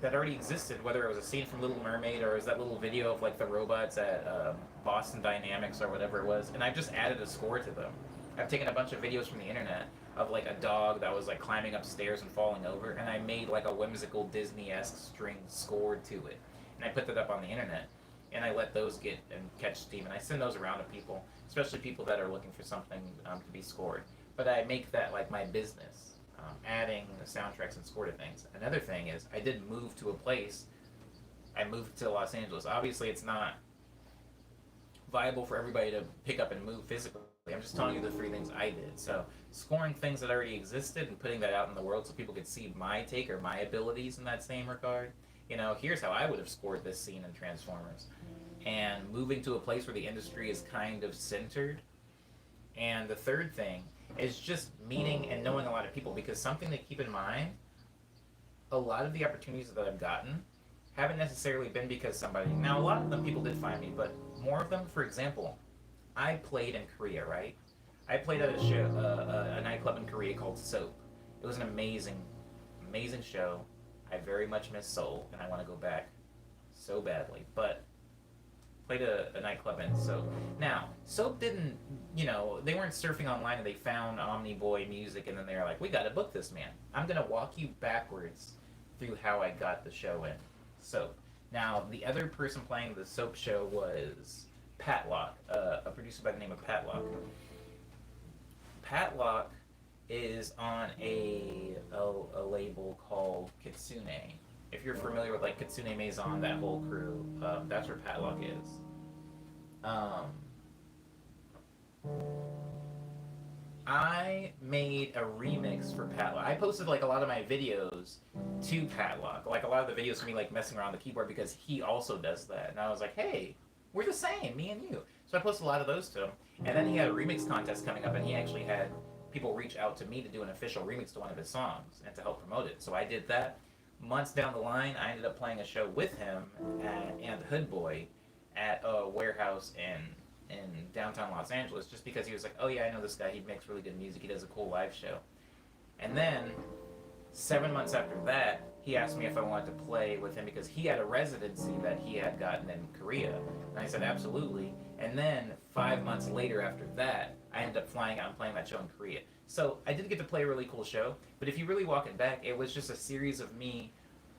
that already existed, whether it was a scene from Little Mermaid or it was that little video of like the robots at Boston Dynamics or whatever it was, and I've just added a score to them. I've taken a bunch of videos from the internet of like a dog that was like climbing upstairs and falling over, and I made like a whimsical Disney-esque string score to it. And I put that up on the internet. And I let those get and catch steam, and I send those around to people, especially people that are looking for something to be scored. But I make that like my business, adding the soundtracks and score to things. Another thing is I did move to a place. I moved to Los Angeles. Obviously, it's not viable for everybody to pick up and move physically. I'm just telling you the 3 things I did. So scoring things that already existed and putting that out in the world so people could see my take or my abilities in that same regard. You know, here's how I would have scored this scene in Transformers. And moving to a place where the industry is kind of centered. And the third thing is just meeting and knowing a lot of people, because something to keep in mind, a lot of the opportunities that I've gotten haven't necessarily been because somebody. Now, a lot of them people did find me, but more of them, for example, I played in Korea, right? I played at a show, a nightclub in Korea called Soap. It was an amazing, amazing show. I very much miss Seoul, and I want to go back so badly. But played a nightclub in Soap. Now, Soap didn't, they weren't surfing online and they found Omni Boy music and then they were like, we gotta book this man. I'm gonna walk you backwards through how I got the show in Soap. Now, the other person playing the Soap show was Patlock, a producer by the name of Patlock. Patlock is on a label called Kitsune. If you're familiar with like Kitsune Maison, that whole crew, that's where Patlock is. I made a remix for Patlock. I posted like a lot of my videos to Patlock, like a lot of the videos of me like messing around the keyboard because he also does that. And I was like, hey, we're the same, me and you. So I posted a lot of those to him. And then he had a remix contest coming up, and he actually had people reach out to me to do an official remix to one of his songs and to help promote it. So I did that. Months down the line, I ended up playing a show with him and Hood Boy at a warehouse in downtown Los Angeles, just because he was like, oh yeah, I know this guy, he makes really good music, he does a cool live show. And then 7 months after that, he asked me if I wanted to play with him because he had a residency that he had gotten in Korea. And I said absolutely. And then 5 months later after that, I ended up flying out and playing that show in Korea. So I did get to play a really cool show, but if you really walk it back, it was just a series of me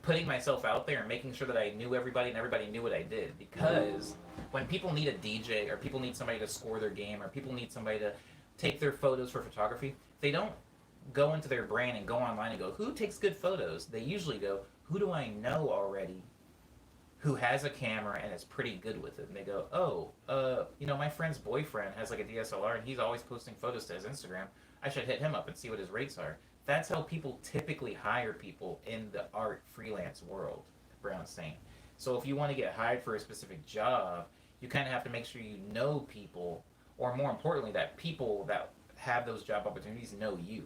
putting myself out there and making sure that I knew everybody and everybody knew what I did. Because when people need a DJ or people need somebody to score their game or people need somebody to take their photos for photography, they don't go into their brain and go online and go, who takes good photos? They usually go, who do I know already who has a camera and is pretty good with it? And they go, oh, my friend's boyfriend has like a DSLR and he's always posting photos to his Instagram. I should hit him up and see what his rates are. That's how people typically hire people in the art freelance world, Brown's saying. So if you want to get hired for a specific job, you kind of have to make sure you know people, or more importantly, that people that have those job opportunities know you.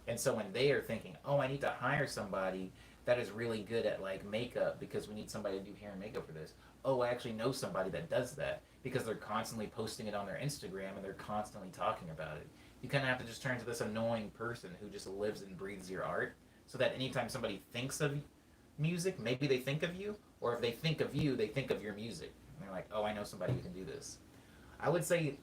And so when they are thinking, oh, I need to hire somebody that is really good at like makeup because we need somebody to do hair and makeup for this. Oh, I actually know somebody that does that because they're constantly posting it on their Instagram and they're constantly talking about it. You kind of have to just turn to this annoying person who just lives and breathes your art so that anytime somebody thinks of music, maybe they think of you, or if they think of you, they think of your music. And they're like, oh, I know somebody who can do this. I would say,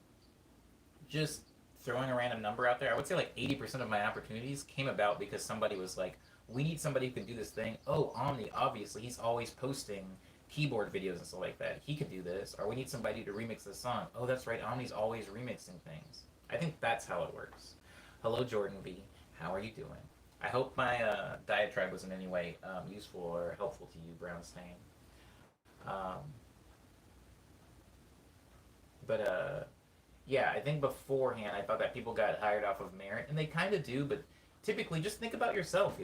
just throwing a random number out there, I would say like 80% of my opportunities came about because somebody was like, we need somebody who can do this thing. Oh, Omni, obviously, he's always posting keyboard videos and stuff like that. He could do this. Or we need somebody to remix this song. Oh, that's right, Omni's always remixing things. I think that's how it works. Hello, Jordan B. How are you doing? I hope my diatribe was in any way useful or helpful to you, Brownstein. Yeah, I think beforehand I thought that people got hired off of merit, and they kind of do, but typically just think about yourself,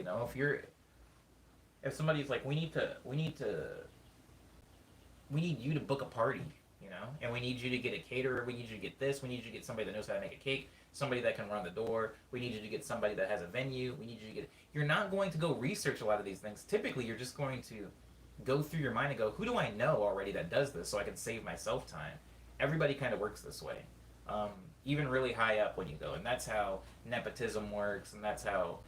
if somebody's like, we need you to book a party, and we need you to get a caterer, we need you to get this, we need you to get somebody that knows how to make a cake, somebody that can run the door, we need you to get somebody that has a venue, we need you to get, you're not going to go research a lot of these things. Typically, you're just going to go through your mind and go, who do I know already that does this so I can save myself time? Everybody kind of works this way. Even really high up when you go, and that's how nepotism works, and that's how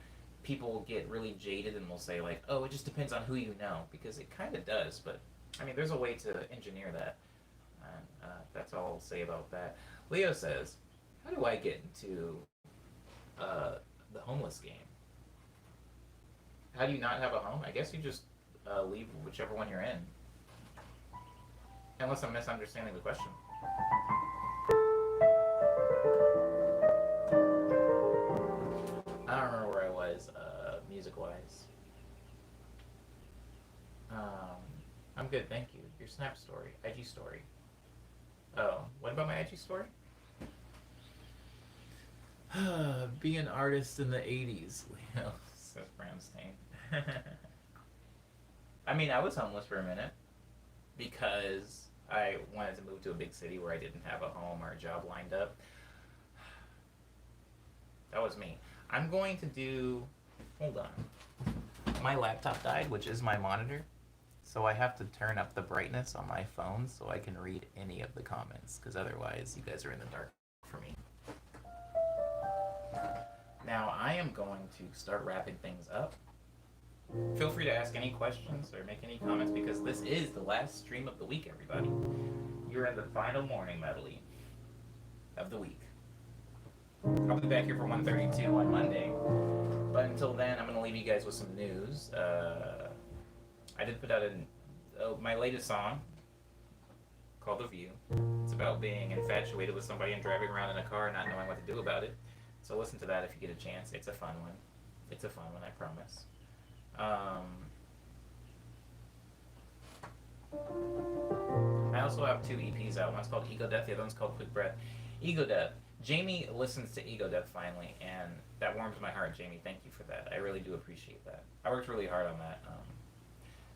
people get really jaded and will say like, oh, it just depends on who you know, because it kind of does, but I mean, there's a way to engineer that, and that's all I'll say about that. Leo says, how do I get into the homeless game? How do you not have a home? I guess you just leave whichever one you're in, unless I'm misunderstanding the question. I don't remember where I was, music-wise. I'm good, thank you. Your Snap story, IG story. Oh, what about my IG story? Be an artist in the 80s, Leo, says Brownstein. I mean, I was homeless for a minute because I wanted to move to a big city where I didn't have a home or a job lined up. That was me. I'm going to do... Hold on. my laptop died, which is my monitor. So I have to turn up the brightness on my phone so I can read any of the comments, because otherwise you guys are in the dark for me. Now I am going to start wrapping things up. Feel free to ask any questions or make any comments, because this is the last stream of the week, everybody. You're in the final morning medley of the week. I'll be back here for 1:32 on Monday. But until then, I'm going to leave you guys with some news. I did put out my latest song called The View. It's about being infatuated with somebody and driving around in a car and not knowing what to do about it. So listen to that if you get a chance. It's a fun one. It's a fun one, I promise. I also have 2 EPs out. One's called Ego Death, the other one's called Quick Breath. Ego Death. Jamie listens to Ego Death finally, and that warms my heart, Jamie. Thank you for that. I really do appreciate that. I worked really hard on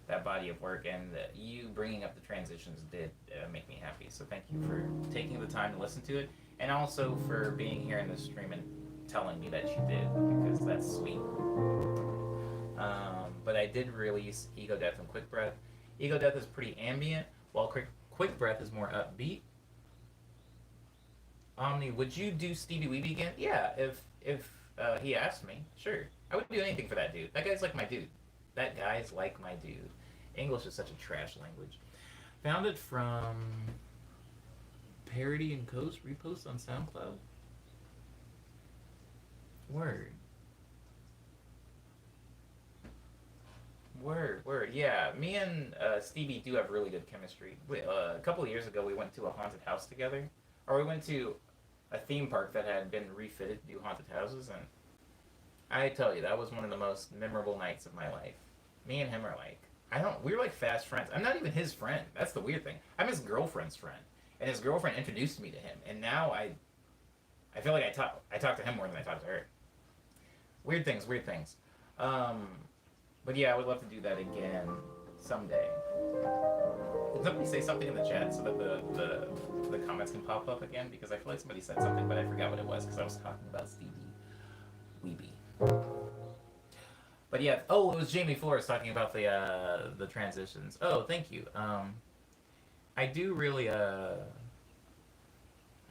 that body of work, and you bringing up the transitions did make me happy. So thank you for taking the time to listen to it, and also for being here in the stream and telling me that you did, because that's sweet. But I did release Ego Death and Quick Breath. Ego Death is pretty ambient, while Quick Breath is more upbeat. Omni, would you do Stevie Weeby again? Yeah, if he asked me, sure. I would do anything for that dude. That guy's like my dude. That guy's like my dude. English is such a trash language. Found it from Parody and Coast repost on SoundCloud. Word. Yeah, me and Stevie do have really good chemistry. A couple of years ago, we went to a haunted house together. Or we went to a theme park that had been refitted to do haunted houses, and I tell you, that was one of the most memorable nights of my life. Me and him are like, we're like fast friends. I'm not even his friend. That's the weird thing. I'm his girlfriend's friend. And his girlfriend introduced me to him, and now I feel like I talk to him more than I talk to her. Weird things. But yeah, I would love to do that again someday. Did somebody say something in the chat so that the comments can pop up again? Because I feel like somebody said something, but I forgot what it was because I was talking about Stevie Weeby. But yeah, it was Jamie Flores talking about the transitions. Oh, thank you. I do really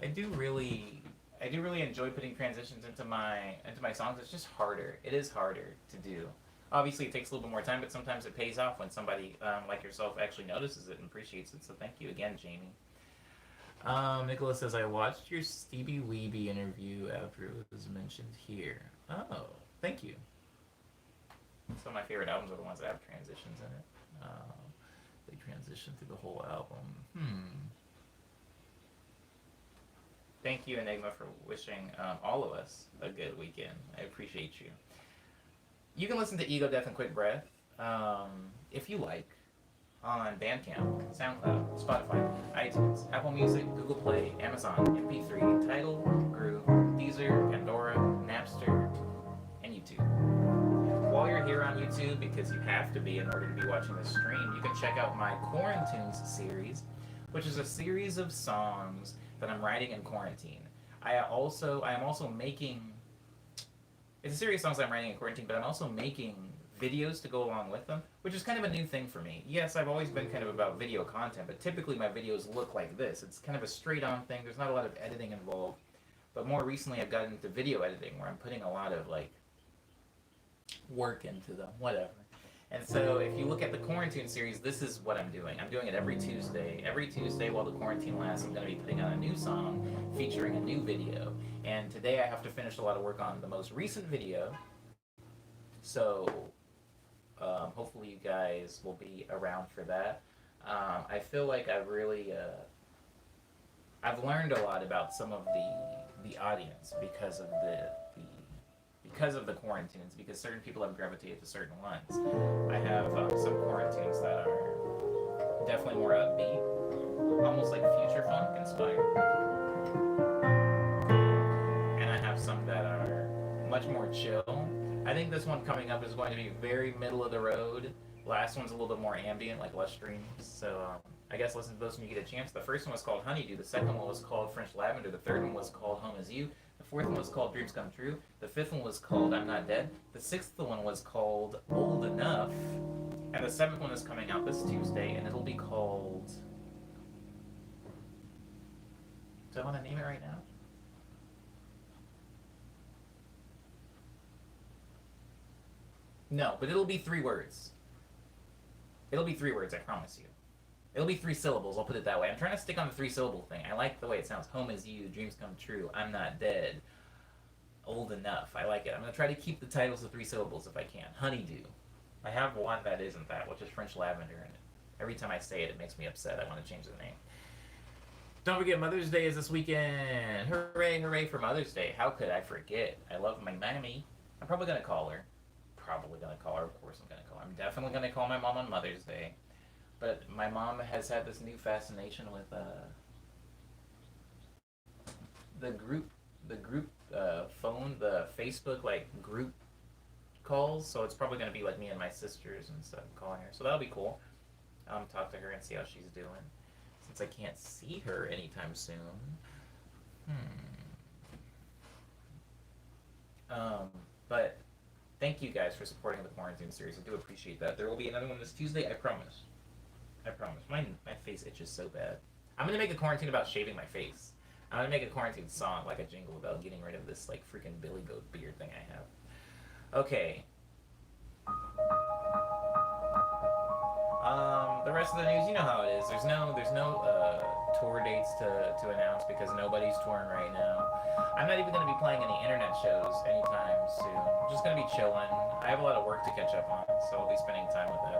enjoy putting transitions into my songs. It's just harder. It is harder to do. Obviously, it takes a little bit more time, but sometimes it pays off when somebody like yourself actually notices it and appreciates it. So thank you again, Jamie. Nicholas says, I watched your Stevie Weeby interview after it was mentioned here. Oh, thank you. Some of my favorite albums are the ones that have transitions in it. They transition through the whole album. Thank you, Enigma, for wishing all of us a good weekend. I appreciate you. You can listen to Ego Death and Quick Breath, if you like, on Bandcamp, SoundCloud, Spotify, iTunes, Apple Music, Google Play, Amazon, MP3, Tidal, Groove, Deezer, Pandora, Napster, and YouTube. While you're here on YouTube, because you have to be in order to be watching this stream, you can check out my Quarantunes series, which is a series of songs that I'm writing in quarantine. I am also making... It's a series of songs I'm writing in quarantine, but I'm also making videos to go along with them, which is kind of a new thing for me. Yes, I've always been kind of about video content, but typically my videos look like this. It's kind of a straight-on thing. There's not a lot of editing involved. But more recently, I've gotten into video editing, where I'm putting a lot of, work into them, whatever. And so if you look at the Quarantine series, this is what I'm doing. I'm doing it every Tuesday. Every Tuesday while the quarantine lasts, I'm going to be putting out a new song featuring a new video. And today I have to finish a lot of work on the most recent video. So hopefully you guys will be around for that. I feel like I've really... I've learned a lot about some of the audience because of the quarantines, because certain people have gravitated to certain ones. I have some quarantines that are definitely more upbeat, almost like future funk inspired. And I have some that are much more chill. I think this one coming up is going to be very middle of the road. Last one's a little bit more ambient, like less streams. So I guess listen to those when you get a chance. The first one was called Honeydew. The second one was called French Lavender. The third one was called Home Is You. The fourth one was called Dreams Come True. The fifth one was called I'm Not Dead. The sixth one was called Old Enough. And the seventh one is coming out this Tuesday, and it'll be called... Do I want to name it right now? No, but it'll be 3 words. It'll be 3 words, I promise you. It'll be 3 syllables, I'll put it that way. I'm trying to stick on the 3-syllable thing. I like the way it sounds. Home is you, dreams come true, I'm not dead, old enough. I like it. I'm going to try to keep the titles of 3 syllables if I can. Honeydew. I have one that isn't that, which is French lavender, and every time I say it, it makes me upset. I want to change the name. Don't forget, Mother's Day is this weekend. Hooray, hooray for Mother's Day. How could I forget? I love my mammy. I'm probably going to call her. Of course I'm going to call her. I'm definitely going to call my mom on Mother's Day. But my mom has had this new fascination with the group phone, the Facebook group calls. So it's probably going to be like me and my sisters and stuff calling her. So that'll be cool. Talk to her and see how she's doing. Since I can't see her anytime soon. But thank you guys for supporting the quarantine series. I do appreciate that. There will be another one this Tuesday, I promise. I promise. My face itches so bad. I'm going to make a quarantine about shaving my face. I'm going to make a quarantine song, like a jingle about getting rid of this freaking Billy Goat beard thing I have. Okay. The rest of the news, you know how it is. There's no tour dates to announce because nobody's touring right now. I'm not even going to be playing any internet shows anytime soon. I'm just going to be chilling. I have a lot of work to catch up on, so I'll be spending time with that.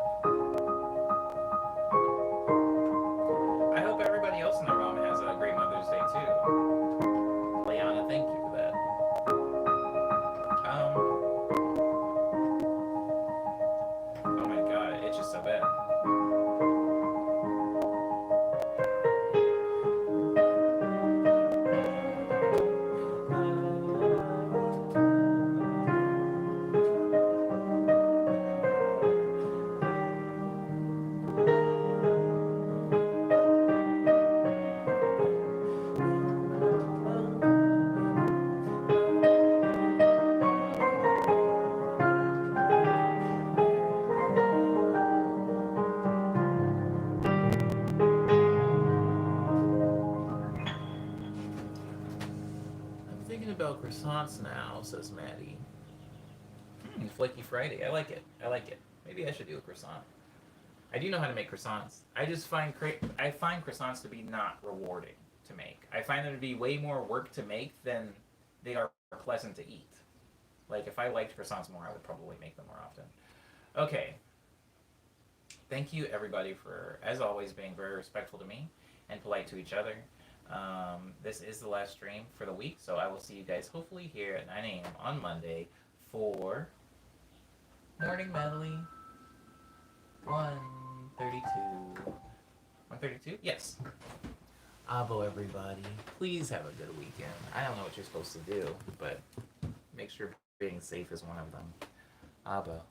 I hope everybody else in the room has a great Mother's Day too. Liana, thank you for that. Oh my god, it itches so bad. Croissants now, says Maddie. Flaky Friday. I like it. Maybe I should do a croissant. I do know how to make croissants. I just find croissants to be not rewarding to make. I find them to be way more work to make than they are pleasant to eat. Like, if I liked croissants more, I would probably make them more often. Okay. Thank you, everybody, for, as always, being very respectful to me and polite to each other. This is the last stream for the week, so I will see you guys hopefully here at 9 a.m. on Monday for Morning Medley 132. 132? Yes. Abo, everybody. Please have a good weekend. I don't know what you're supposed to do, but make sure being safe is one of them. Abo.